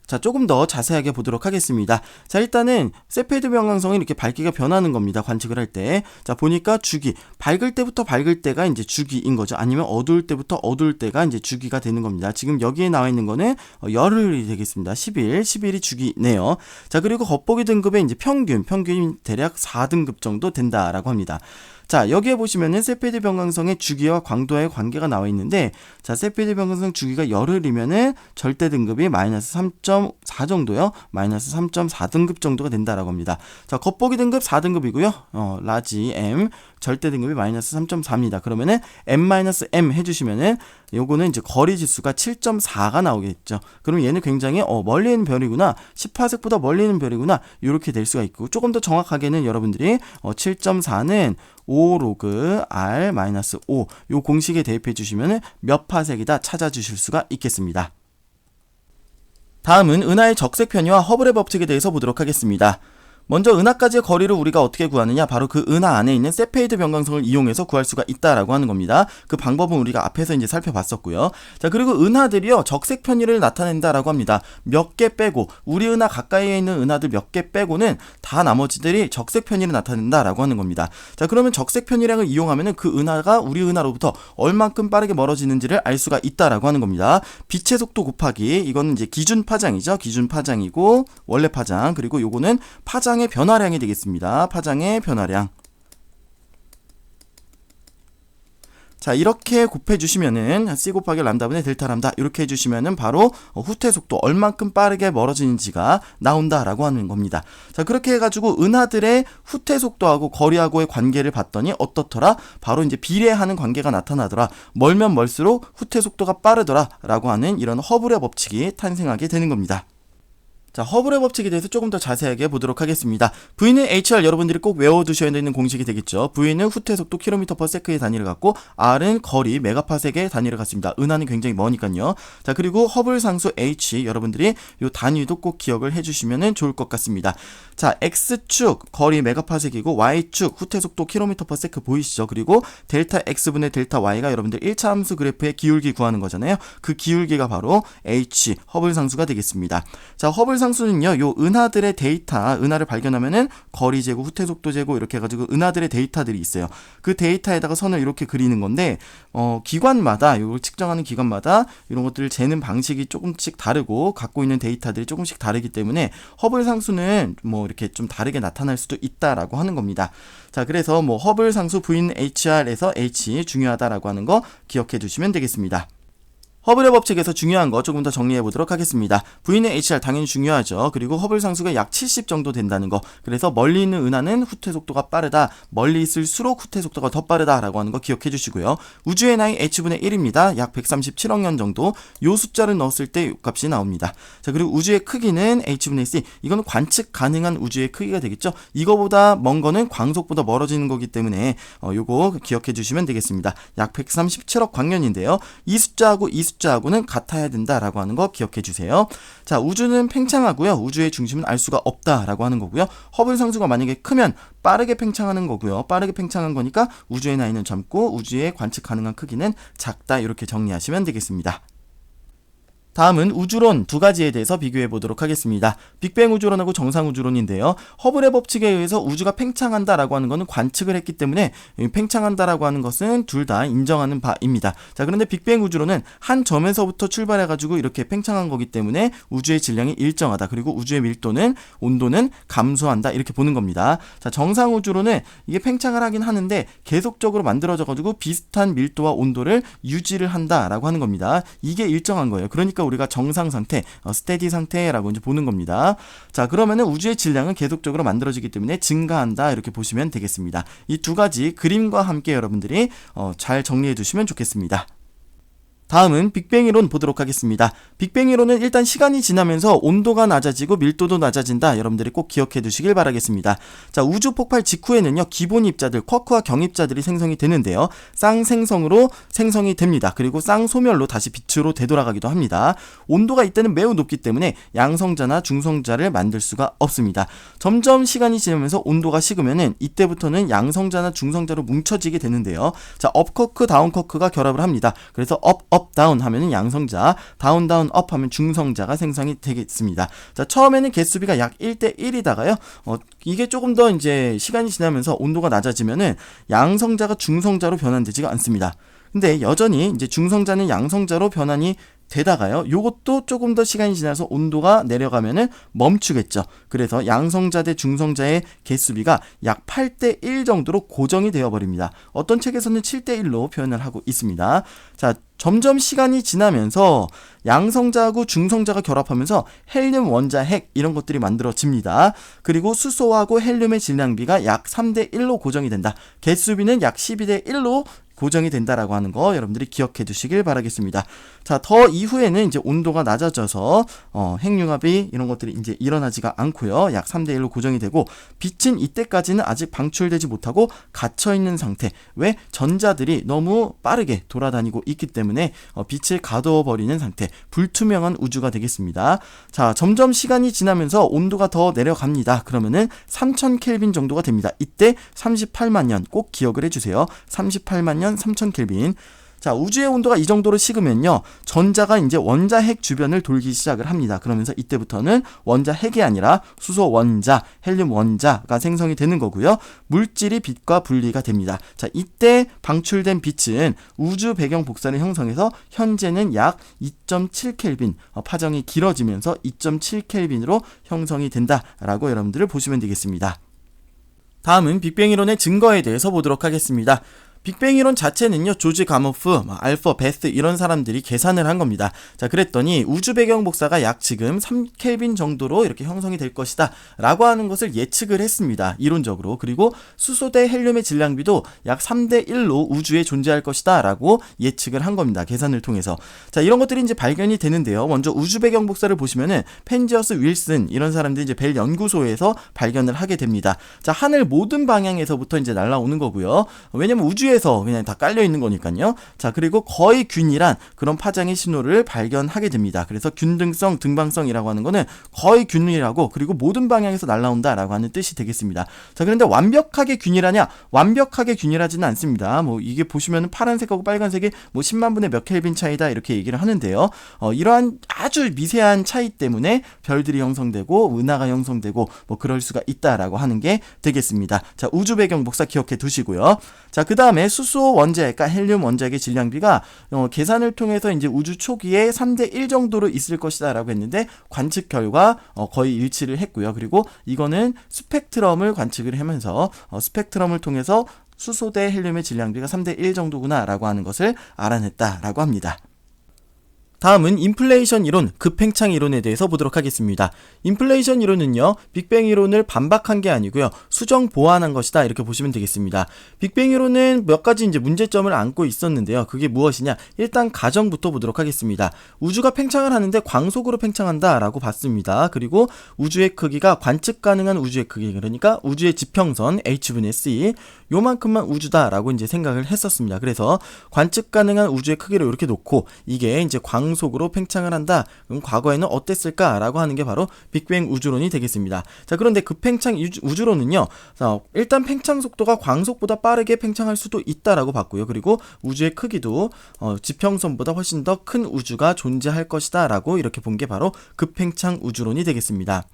자, 조금 더 자세하게 보도록 하겠습니다. 자, 일단은 세페이드 변광성이 이렇게 밝기가 변하는 겁니다. 관측을 할 때. 자, 보니까 주기, 밝을 때부터 밝을 때가 이제 주기인 거죠. 아니면 어두울 때부터 어두울 때가 이제 주기가 되는 겁니다. 지금 여기에 나와 있는 거는 열흘이 되겠습니다. 10일이 주기네요. 자, 그리고 겉보기 등급의 이제 평균이 대략 4등급 정도 된다라고 합니다. 자, 여기에 보시면은 세페이드 변광성의 주기와 광도와의 관계가 나와 있는데, 자, 세페이드 변광성 주기가 열흘이면은 절대 등급이 마이너스 3.4 정도요. 마이너스 3.4등급 정도가 된다라고 합니다. 자, 겉보기 등급 4등급이고요. 라지 M, 절대 등급이 마이너스 3.4입니다. 그러면은 M-M 해주시면은 요거는 이제 거리 지수가 7.4가 나오겠죠. 그럼 얘는 굉장히 멀리 있는 별이구나, 10파섹보다 멀리 있는 별이구나, 이렇게 될 수가 있고, 조금 더 정확하게는 여러분들이 7.4는 5 로그 R-5 요 공식에 대입해 주시면 몇 파섹이다 찾아주실 수가 있겠습니다. 다음은 은하의 적색 편이와 허블의 법칙에 대해서 보도록 하겠습니다. 먼저 은하까지의 거리를 우리가 어떻게 구하느냐? 바로 그 은하 안에 있는 세페이드 변광성을 이용해서 구할 수가 있다라고 하는 겁니다. 그 방법은 우리가 앞에서 이제 살펴봤었고요. 자, 그리고 은하들이요, 적색 편의를 나타낸다라고 합니다. 몇 개 빼고, 우리 은하 가까이에 있는 은하들 몇 개 빼고는 다 나머지들이 적색 편의를 나타낸다라고 하는 겁니다. 자, 그러면 적색 편의량을 이용하면은 그 은하가 우리 은하로부터 얼만큼 빠르게 멀어지는지를 알 수가 있다라고 하는 겁니다. 빛의 속도 곱하기, 이거는 이제 기준 파장이죠. 기준 파장이고 원래 파장, 그리고 요거는 파장의 변화량이 되겠습니다. 파장의 변화량. 자, 이렇게 곱해주시면은 C 곱하기 람다분의 델타 람다 이렇게 해주시면은 바로 후퇴 속도 얼만큼 빠르게 멀어지는지가 나온다라고 하는 겁니다. 자, 그렇게 해가지고 은하들의 후퇴 속도하고 거리하고의 관계를 봤더니 어떻더라? 바로 이제 비례하는 관계가 나타나더라. 멀면 멀수록 후퇴 속도가 빠르더라라고 하는 이런 허블의 법칙이 탄생하게 되는 겁니다. 자, 허블의 법칙에 대해서 조금 더 자세하게 보도록 하겠습니다. V는 HR 여러분들이 꼭 외워두셔야 되는 공식이 되겠죠. V는 후퇴 속도 km/s의 단위를 갖고 R은 거리 메가파섹의 단위를 갖습니다. 은하는 굉장히 머니까요. 자, 그리고 허블 상수 H 여러분들이 요 단위도 꼭 기억을 해주시면 좋을 것 같습니다. 자, X축 거리 메가파섹이고 Y축 후퇴 속도 km/s 보이시죠? 그리고 델타 X분의 델타 Y가 여러분들 1차 함수 그래프의 기울기 구하는 거잖아요. 그 기울기가 바로 H 허블 상수가 되겠습니다. 자, 허블 상수는요, 요 은하들의 데이터, 은하를 발견하면은 거리 재고, 후퇴 속도 재고 이렇게 해가지고 은하들의 데이터들이 있어요. 그 데이터에다가 선을 이렇게 그리는 건데, 기관마다, 요걸 측정하는 기관마다 이런 것들을 재는 방식이 조금씩 다르고 갖고 있는 데이터들이 조금씩 다르기 때문에 허블 상수는 뭐 이렇게 좀 다르게 나타날 수도 있다라고 하는 겁니다. 자, 그래서 뭐 허블 상수 V는 HR에서 H 중요하다라고 하는 거 기억해 두시면 되겠습니다. 허블의 법칙에서 중요한 거 조금 더 정리해 보도록 하겠습니다. V는 HR 당연히 중요하죠. 그리고 허블 상수가 약 70 정도 된다는 거. 그래서 멀리 있는 은하는 후퇴 속도가 빠르다. 멀리 있을수록 후퇴 속도가 더 빠르다라고 하는 거 기억해 주시고요. 우주의 나이 H분의 1입니다. 약 137억 년 정도. 요 숫자를 넣었을 때 요 값이 나옵니다. 자, 그리고 우주의 크기는 H분의 C. 이거는 관측 가능한 우주의 크기가 되겠죠. 이거보다 먼 거는 광속보다 멀어지는 거기 때문에 요거 기억해 주시면 되겠습니다. 약 137억 광년인데요. 이 숫자하고 이 숫자하고는 같아야 된다라고 하는 거 기억해 주세요. 자, 우주는 팽창하고요. 우주의 중심은 알 수가 없다라고 하는 거고요. 허블 상수가 만약에 크면 빠르게 팽창하는 거고요. 빠르게 팽창한 거니까 우주의 나이는 젊고 우주의 관측 가능한 크기는 작다. 이렇게 정리하시면 되겠습니다. 다음은 우주론 두 가지에 대해서 비교해 보도록 하겠습니다. 빅뱅 우주론하고 정상 우주론인데요. 허블의 법칙에 의해서 우주가 팽창한다라고 하는 것은 관측을 했기 때문에 팽창한다라고 하는 것은 둘 다 인정하는 바입니다. 자, 그런데 빅뱅 우주론은 한 점에서부터 출발해 가지고 이렇게 팽창한 거기 때문에 우주의 질량이 일정하다. 그리고 우주의 밀도는 온도는 감소한다. 이렇게 보는 겁니다. 자, 정상 우주론은 이게 팽창을 하긴 하는데 계속적으로 만들어져 가지고 비슷한 밀도와 온도를 유지를 한다라고 하는 겁니다. 이게 일정한 거예요. 그러니까 우리가 정상 상태, 스테디 상태라고 이제 보는 겁니다. 자, 그러면은 우주의 질량은 계속적으로 만들어지기 때문에 증가한다. 이렇게 보시면 되겠습니다. 이 두 가지 그림과 함께 여러분들이 잘 정리해 두시면 좋겠습니다. 다음은 빅뱅 이론 보도록 하겠습니다. 빅뱅 이론은 일단 시간이 지나면서 온도가 낮아지고 밀도도 낮아진다. 여러분들이 꼭 기억해 두시길 바라겠습니다. 자, 우주 폭발 직후에는요, 기본 입자들, 쿼크와 경입자들이 생성이 되는데요. 쌍생성으로 생성이 됩니다. 그리고 쌍소멸로 다시 빛으로 되돌아가기도 합니다. 온도가 이때는 매우 높기 때문에 양성자나 중성자를 만들 수가 없습니다. 점점 시간이 지나면서 온도가 식으면은 이때부터는 양성자나 중성자로 뭉쳐지게 되는데요. 자, 업쿼크, 다운쿼크가 결합을 합니다. 그래서 업, 다운 하면은 양성자, 다운, 업 하면 중성자가 생성이 되겠습니다. 자, 처음에는 개수비가 약 1대1이다가요, 이게 조금 더 이제 시간이 지나면서 온도가 낮아지면은 양성자가 중성자로 변환되지가 않습니다. 근데 여전히 이제 중성자는 양성자로 변환이 되다가요, 요것도 조금 더 시간이 지나서 온도가 내려가면은 멈추겠죠. 그래서 양성자 대 중성자의 개수비가 약 8대1 정도로 고정이 되어버립니다. 어떤 책에서는 7대1로 표현을 하고 있습니다. 자, 점점 시간이 지나면서 양성자하고 중성자가 결합하면서 헬륨 원자 핵 이런 것들이 만들어집니다. 그리고 수소하고 헬륨의 질량비가 약 3대1로 고정이 된다. 개수비는 약 12대1로 고정이 된다라고 하는 거 여러분들이 기억해 두시길 바라겠습니다. 자, 더 이후에는 이제 온도가 낮아져서 핵융합이 이런 것들이 이제 일어나지가 않고요. 약 3대1로 고정이 되고, 빛은 이때까지는 아직 방출되지 못하고 갇혀 있는 상태. 왜? 전자들이 너무 빠르게 돌아다니고 있기 때문에 빛을 가두어 버리는 상태. 불투명한 우주가 되겠습니다. 자, 점점 시간이 지나면서 온도가 더 내려갑니다. 그러면은 3000켈빈 정도가 됩니다. 이때 38만 년 꼭 기억을 해주세요. 38만 년 3000켈빈. 자, 우주의 온도가 이 정도로 식으면요, 전자가 이제 원자 핵 주변을 돌기 시작을 합니다. 그러면서 이때부터는 원자 핵이 아니라 수소 원자, 헬륨 원자가 생성이 되는 거고요. 물질이 빛과 분리가 됩니다. 자, 이때 방출된 빛은 우주 배경 복사를 형성해서 현재는 약 2.7켈빈, 파정이 길어지면서 2.7켈빈으로 형성이 된다라고 여러분들을 보시면 되겠습니다. 다음은 빅뱅 이론의 증거에 대해서 보도록 하겠습니다. 빅뱅 이론 자체는요, 조지 가모프, 알퍼, 베스 이런 사람들이 계산을 한 겁니다. 자, 그랬더니 우주 배경 복사가 약 지금 3켈빈 정도로 이렇게 형성이 될 것이다 라고 하는 것을 예측을 했습니다. 이론적으로. 그리고 수소 대 헬륨의 질량비도 약 3대1로 우주에 존재할 것이다 라고 예측을 한 겁니다. 계산을 통해서. 자, 이런 것들이 이제 발견이 되는데요. 먼저 우주 배경 복사를 보시면은 펜지어스 윌슨 이런 사람들이 이제 벨 연구소에서 발견을 하게 됩니다. 자, 하늘 모든 방향에서부터 이제 날아오는 거고요. 왜냐면 우주에 그냥 다 깔려 있는 거니까요. 자, 그리고 거의 균일한 그런 파장의 신호를 발견하게 됩니다. 그래서 균등성, 등방성이라고 하는 거는 거의 균일하고 그리고 모든 방향에서 날아온다라고 하는 뜻이 되겠습니다. 자, 그런데 완벽하게 균일하냐? 완벽하게 균일하지는 않습니다. 뭐 이게 보시면은 파란색하고 빨간색이 뭐 10만 분의 몇 켈빈 차이다 이렇게 얘기를 하는데요. 이러한 아주 미세한 차이 때문에 별들이 형성되고 은하가 형성되고 뭐 그럴 수가 있다라고 하는 게 되겠습니다. 자, 우주 배경 복사 기억해 두시고요. 자, 그 다음에 수소 원자핵, 그러니까 헬륨 원자핵의 질량비가 계산을 통해서 이제 우주 초기에 3대1 정도로 있을 것이다 라고 했는데, 관측 결과 거의 일치를 했고요. 그리고 이거는 스펙트럼을 관측을 하면서 스펙트럼을 통해서 수소 대 헬륨의 질량비가 3대1 정도구나 라고 하는 것을 알아냈다라고 합니다. 다음은 인플레이션 이론, 급팽창 이론에 대해서 보도록 하겠습니다. 인플레이션 이론은요, 빅뱅 이론을 반박한 게 아니고요, 수정 보완한 것이다 이렇게 보시면 되겠습니다. 빅뱅 이론은 몇 가지 이제 문제점을 안고 있었는데요. 그게 무엇이냐? 일단 가정부터 보도록 하겠습니다. 우주가 팽창을 하는데 광속으로 팽창한다라고 봤습니다. 그리고 우주의 크기가 관측 가능한 우주의 크기, 그러니까 우주의 지평선 H분의 C 요만큼만 우주다라고 이제 생각을 했었습니다. 그래서 관측 가능한 우주의 크기를 이렇게 놓고 이게 이제 광속 속으로 팽창을 한다. 그럼 과거에는 어땠을까라고 하는 게 바로 빅뱅 우주론이 되겠습니다. 자, 그런데 그 팽창 우주론은요. 일단 팽창 속도가 광속보다 빠르게 팽창할 수도 있다라고 봤고요. 그리고 우주의 크기도 지평선보다 훨씬 더 큰 우주가 존재할 것이다라고 이렇게 본 게 바로 급팽창 우주론이 되겠습니다.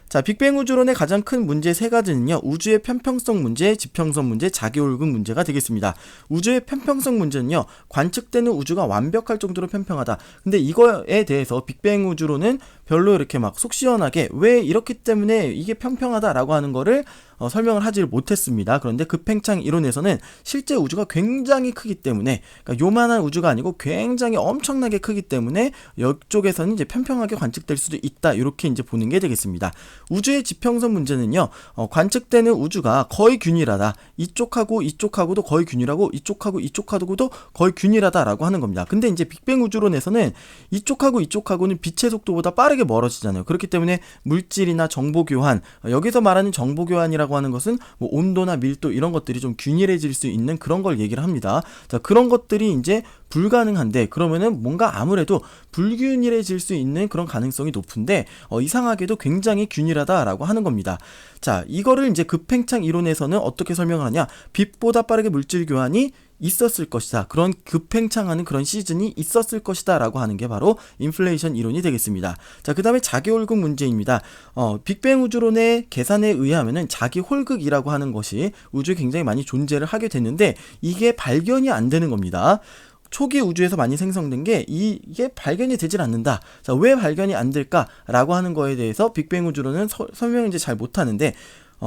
자, 빅뱅 우주론의 가장 큰 문제 세 가지는요. 우주의 편평성 문제, 지평선 문제, 자기홀극 문제가 되겠습니다. 우주의 편평성 문제는요. 관측되는 우주가 완벽할 정도로 편평하다. 근데 이거에 대해서 빅뱅 우주론은 별로 이렇게 막 속 시원하게 왜 이렇기 때문에 이게 평평하다라고 하는 거를 설명을 하지 못했습니다. 그런데 급팽창 이론에서는 실제 우주가 굉장히 크기 때문에, 그러니까 요만한 우주가 아니고 굉장히 엄청나게 크기 때문에 이쪽에서는 이제 편평하게 관측될 수도 있다. 이렇게 이제 보는 게 되겠습니다. 우주의 지평선 문제는요, 관측되는 우주가 거의 균일하다. 이쪽하고 이쪽하고도 거의 균일하고 이쪽하고 이쪽하고도 거의 균일하다라고 하는 겁니다. 근데 이제 빅뱅 우주론에서는 이쪽하고 이쪽하고는 빛의 속도보다 빠르게 멀어지잖아요. 그렇기 때문에 물질이나 정보 교환, 여기서 말하는 정보 교환이라고 하는 것은 뭐 온도나 밀도 이런 것들이 좀 균일해질 수 있는 그런 걸 얘기를 합니다. 자, 그런 것들이 이제 불가능한데, 그러면은 뭔가 아무래도 불균일해질 수 있는 그런 가능성이 높은데 이상하게도 굉장히 균일하다라고 하는 겁니다. 자, 이거를 이제 급팽창 이론에서는 어떻게 설명을 하냐? 빛보다 빠르게 물질 교환이 있었을 것이다. 그런 급팽창하는 그런 시즌이 있었을 것이다 라고 하는 게 바로 인플레이션 이론이 되겠습니다. 자, 그 다음에 자기홀극 문제입니다. 빅뱅 우주론의 계산에 의하면은 자기홀극이라고 하는 것이 우주에 굉장히 많이 존재를 하게 됐는데 이게 발견이 안 되는 겁니다. 초기 우주에서 많이 생성된 게 이게 발견이 되질 않는다. 자, 왜 발견이 안 될까라고 하는 거에 대해서 빅뱅 우주론은 설명을 이제 잘 못하는데,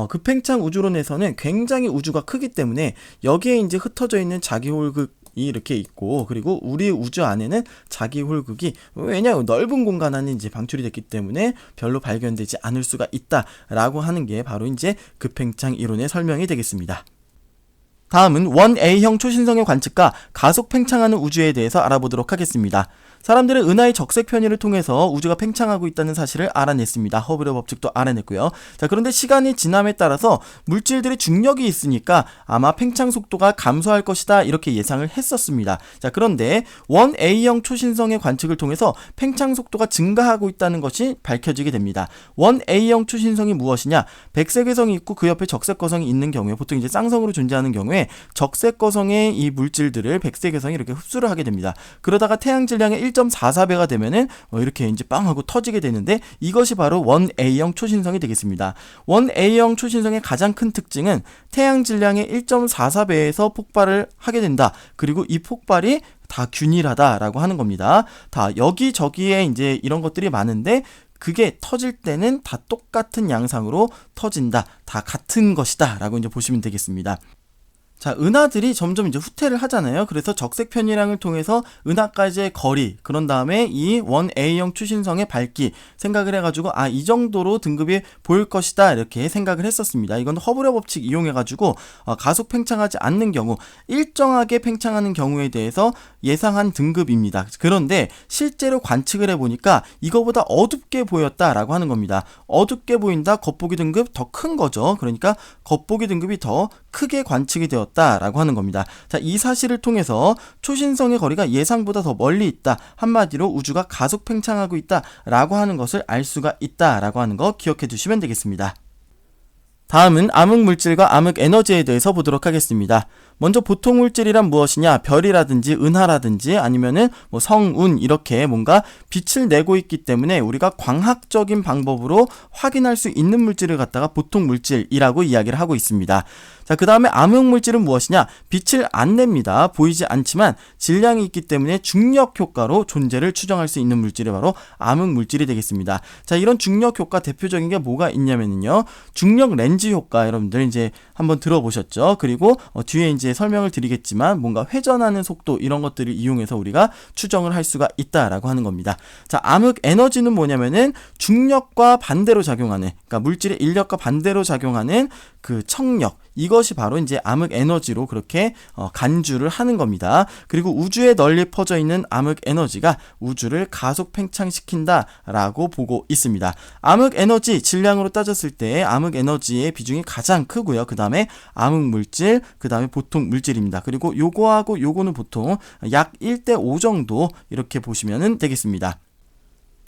급팽창 우주론에서는 굉장히 우주가 크기 때문에 여기에 이제 흩어져 있는 자기홀극이 이렇게 있고, 그리고 우리 우주 안에는 자기홀극이 왜냐하면 넓은 공간 안에 이제 방출이 됐기 때문에 별로 발견되지 않을 수가 있다라고 하는 게 바로 이제 급팽창 이론의 설명이 되겠습니다. 다음은 1A형 초신성의 관측과 가속 팽창하는 우주에 대해서 알아보도록 하겠습니다. 사람들은 은하의 적색 편의를 통해서 우주가 팽창하고 있다는 사실을 알아냈습니다. 허블의 법칙도 알아냈고요. 자, 그런데 시간이 지남에 따라서 물질들의 중력이 있으니까 아마 팽창 속도가 감소할 것이다 이렇게 예상을 했었습니다. 자, 그런데 1A형 초신성의 관측을 통해서 팽창 속도가 증가하고 있다는 것이 밝혀지게 됩니다. 1A형 초신성이 무엇이냐? 백색 회성이 있고 그 옆에 적색 거성이 있는 경우에, 보통 이제 쌍성으로 존재하는 경우에 적색 거성의 이 물질들을 백색 회성이 이렇게 흡수를 하게 됩니다. 그러다가 태양 질량의 1.44배가 되면은 이렇게 이제 빵 하고 터지게 되는데, 이것이 바로 1A형 초신성이 되겠습니다. 1A형 초신성의 가장 큰 특징은 태양 질량의 1.44배에서 폭발을 하게 된다. 그리고 이 폭발이 다 균일하다라고 하는 겁니다. 다 여기저기에 이제 이런 것들이 많은데 그게 터질 때는 다 똑같은 양상으로 터진다. 다 같은 것이다 라고 이제 보시면 되겠습니다. 자, 은하들이 점점 이제 후퇴를 하잖아요. 그래서 적색 편이량을 통해서 은하까지의 거리, 그런 다음에 이 1A형 초신성의 밝기 생각을 해가지고 이 정도로 등급이 보일 것이다 이렇게 생각을 했었습니다. 이건 허블의 법칙 이용해가지고 가속 팽창하지 않는 경우, 일정하게 팽창하는 경우에 대해서 예상한 등급입니다. 그런데 실제로 관측을 해보니까 이거보다 어둡게 보였다라고 하는 겁니다. 어둡게 보인다, 겉보기 등급 더 큰 거죠. 그러니까 겉보기 등급이 더 크게 관측이 되었다라고 하는 겁니다. 자, 이 사실을 통해서 초신성의 거리가 예상보다 더 멀리 있다. 한마디로 우주가 가속 팽창하고 있다라고 하는 것을 알 수가 있다라고 하는 거 기억해 두시면 되겠습니다. 다음은 암흑물질과 암흑에너지에 대해서 보도록 하겠습니다. 먼저 보통 물질이란 무엇이냐? 별이라든지 은하라든지 아니면은 뭐 성운 이렇게 뭔가 빛을 내고 있기 때문에 우리가 광학적인 방법으로 확인할 수 있는 물질을 갖다가 보통 물질이라고 이야기를 하고 있습니다. 자, 그 다음에 암흑물질은 무엇이냐? 빛을 안 냅니다. 보이지 않지만 질량이 있기 때문에 중력 효과로 존재를 추정할 수 있는 물질이 바로 암흑물질이 되겠습니다. 자, 이런 중력 효과 대표적인 게 뭐가 있냐면요. 중력 렌즈 효과 여러분들 이제 한번 들어보셨죠? 그리고 뒤에 이제 설명을 드리겠지만 뭔가 회전하는 속도 이런 것들을 이용해서 우리가 추정을 할 수가 있다라고 하는 겁니다. 자, 암흑 에너지는 뭐냐면은 중력과 반대로 작용하는, 그러니까 물질의 인력과 반대로 작용하는 그 청력, 이거 이것이 바로 이제 암흑 에너지로 그렇게 간주를 하는 겁니다. 그리고 우주에 널리 퍼져 있는 암흑 에너지가 우주를 가속 팽창시킨다라고 보고 있습니다. 암흑 에너지 질량으로 따졌을 때 암흑 에너지의 비중이 가장 크고요. 그 다음에 암흑 물질, 그 다음에 보통 물질입니다. 그리고 요거하고 요거는 보통 약 1대5 정도 이렇게 보시면 되겠습니다.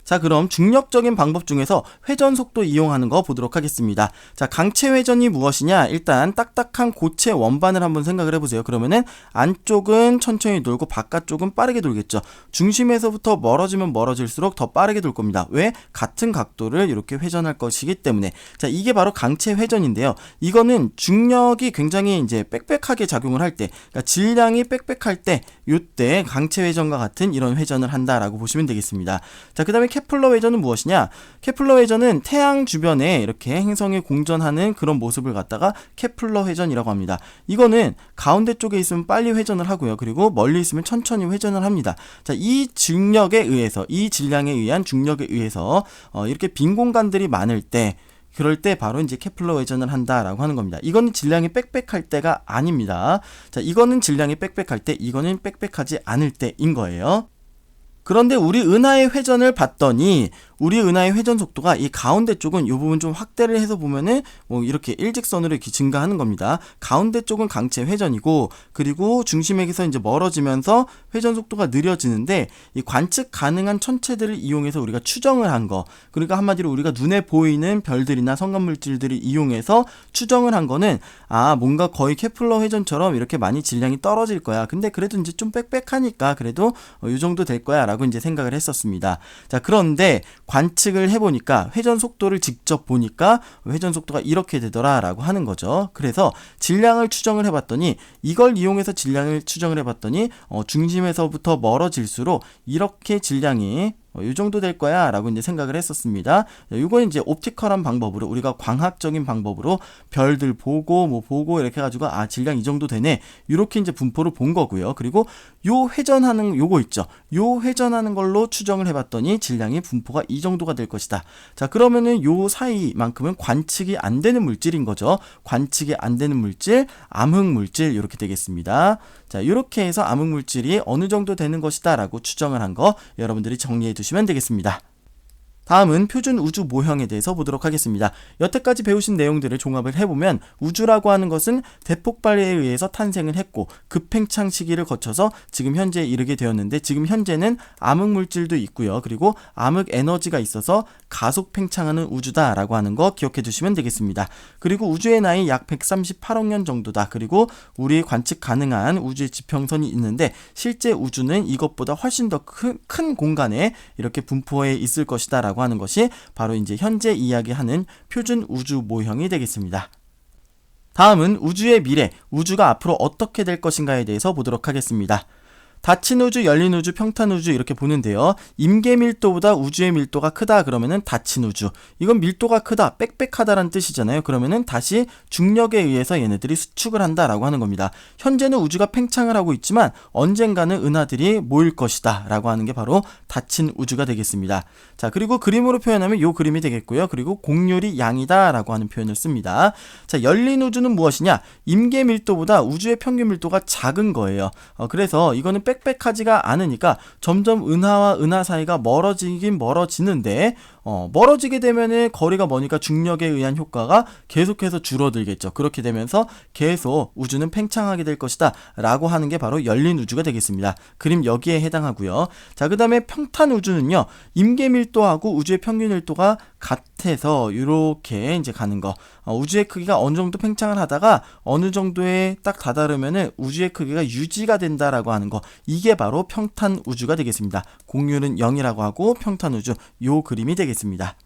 자, 그럼 중력적인 방법 중에서 회전 속도 이용하는 거 보도록 하겠습니다. 자, 강체 회전이 무엇이냐? 일단 딱딱한 고체 원반을 한번 생각을 해보세요. 그러면은 안쪽은 천천히 돌고 바깥쪽은 빠르게 돌겠죠. 중심에서부터 멀어지면 멀어질수록 더 빠르게 돌 겁니다. 왜? 같은 각도를 이렇게 회전할 것이기 때문에. 자, 이게 바로 강체 회전인데요. 이거는 중력이 굉장히 이제 빽빽하게 작용을 할 때, 그러니까 질량이 빽빽할 때, 요때 강체 회전과 같은 이런 회전을 한다라고 보시면 되겠습니다. 자, 그 다음에 케플러 회전은 무엇이냐? 케플러 회전은 태양 주변에 이렇게 행성이 공전하는 그런 모습을 갖다가 케플러 회전이라고 합니다. 이거는 가운데 쪽에 있으면 빨리 회전을 하고요. 그리고 멀리 있으면 천천히 회전을 합니다. 자, 이 중력에 의해서, 이 질량에 의한 중력에 의해서 이렇게 빈 공간들이 많을 때, 그럴 때 바로 이제 케플러 회전을 한다라고 하는 겁니다. 이거는 질량이 빽빽할 때가 아닙니다. 자, 이거는 질량이 빽빽할 때, 이거는 빽빽하지 않을 때인 거예요. 그런데 우리 은하의 회전을 봤더니 우리 은하의 회전 속도가 이 가운데 쪽은 이 부분 좀 확대를 해서 보면은 뭐 이렇게 일직선으로 이렇게 증가하는 겁니다. 가운데 쪽은 강체 회전이고, 그리고 중심에서 이제 멀어지면서 회전 속도가 느려지는데, 이 관측 가능한 천체들을 이용해서 우리가 추정을 한 거, 그러니까 한마디로 우리가 눈에 보이는 별들이나 성간물질들을 이용해서 추정을 한 거는 뭔가 거의 케플러 회전처럼 이렇게 많이 질량이 떨어질 거야. 근데 그래도 이제 좀 빽빽하니까 그래도 이 정도 될 거야 라고 이제 생각을 했었습니다. 자, 그런데 관측을 해보니까 회전 속도를 직접 보니까 회전 속도가 이렇게 되더라 라고 하는 거죠. 그래서 질량을 추정을 해봤더니, 이걸 이용해서 질량을 추정을 해봤더니 중심에서부터 멀어질수록 이렇게 질량이 이 정도 될 거야 라고 이제 생각을 했었습니다. 이건 이제 옵티컬한 방법으로, 우리가 광학적인 방법으로 별들 보고 뭐 보고 이렇게 해가지고 질량 이 정도 되네, 이렇게 이제 분포를 본 거고요. 그리고 요 회전하는 요거 있죠. 요 회전하는 걸로 추정을 해봤더니 질량이 분포가 이 정도가 될 것이다. 자, 그러면은 요 사이만큼은 관측이 안 되는 물질인 거죠. 관측이 안 되는 물질, 암흑 물질 이렇게 되겠습니다. 자, 이렇게 해서 암흑 물질이 어느 정도 되는 것이다 라고 추정을 한 거 여러분들이 정리해 두시면 되겠습니다. 다음은 표준 우주 모형에 대해서 보도록 하겠습니다. 여태까지 배우신 내용들을 종합을 해보면 우주라고 하는 것은 대폭발에 의해서 탄생을 했고 급팽창 시기를 거쳐서 지금 현재에 이르게 되었는데, 지금 현재는 암흑 물질도 있고요. 그리고 암흑 에너지가 있어서 가속 팽창하는 우주다라고 하는 거 기억해 두시면 되겠습니다. 그리고 우주의 나이 약 138억 년 정도다. 그리고 우리 관측 가능한 우주의 지평선이 있는데, 실제 우주는 이것보다 훨씬 더 큰 공간에 이렇게 분포해 있을 것이다 라고 하는 것이 바로 이제 현재 이야기하는 표준 우주 모형이 되겠습니다. 다음은 우주의 미래, 우주가 앞으로 어떻게 될 것인가에 대해서 보도록 하겠습니다. 닫힌 우주, 열린 우주, 평탄 우주 이렇게 보는데요. 임계 밀도보다 우주의 밀도가 크다 그러면은 닫힌 우주. 이건 밀도가 크다, 빽빽하다라는 뜻이잖아요. 그러면은 다시 중력에 의해서 얘네들이 수축을 한다라고 하는 겁니다. 현재는 우주가 팽창을 하고 있지만 언젠가는 은하들이 모일 것이다 라고 하는 게 바로 닫힌 우주가 되겠습니다. 자, 그리고 그림으로 표현하면 요 그림이 되겠고요. 그리고 곡률이 양이다 라고 하는 표현을 씁니다. 자, 열린 우주는 무엇이냐? 임계 밀도보다 우주의 평균 밀도가 작은 거예요. 그래서 이거는 빽빽하지가 않으니까 점점 은하와 은하 사이가 멀어지긴 멀어지는데, 멀어지게 되면은 거리가 머니까 중력에 의한 효과가 계속해서 줄어들겠죠. 그렇게 되면서 계속 우주는 팽창하게 될 것이다 라고 하는 게 바로 열린 우주가 되겠습니다. 그림 여기에 해당하고요. 자, 그 다음에 평탄 우주는요, 임계 밀도하고 우주의 평균 밀도가 같아서 이렇게 이제 가는 거. 우주의 크기가 어느 정도 팽창을 하다가 어느 정도에 딱 다다르면은 우주의 크기가 유지가 된다라고 하는 거. 이게 바로 평탄 우주가 되겠습니다. 곡률은 0이라고 하고 평탄 우주, 요 그림이 되겠습니다.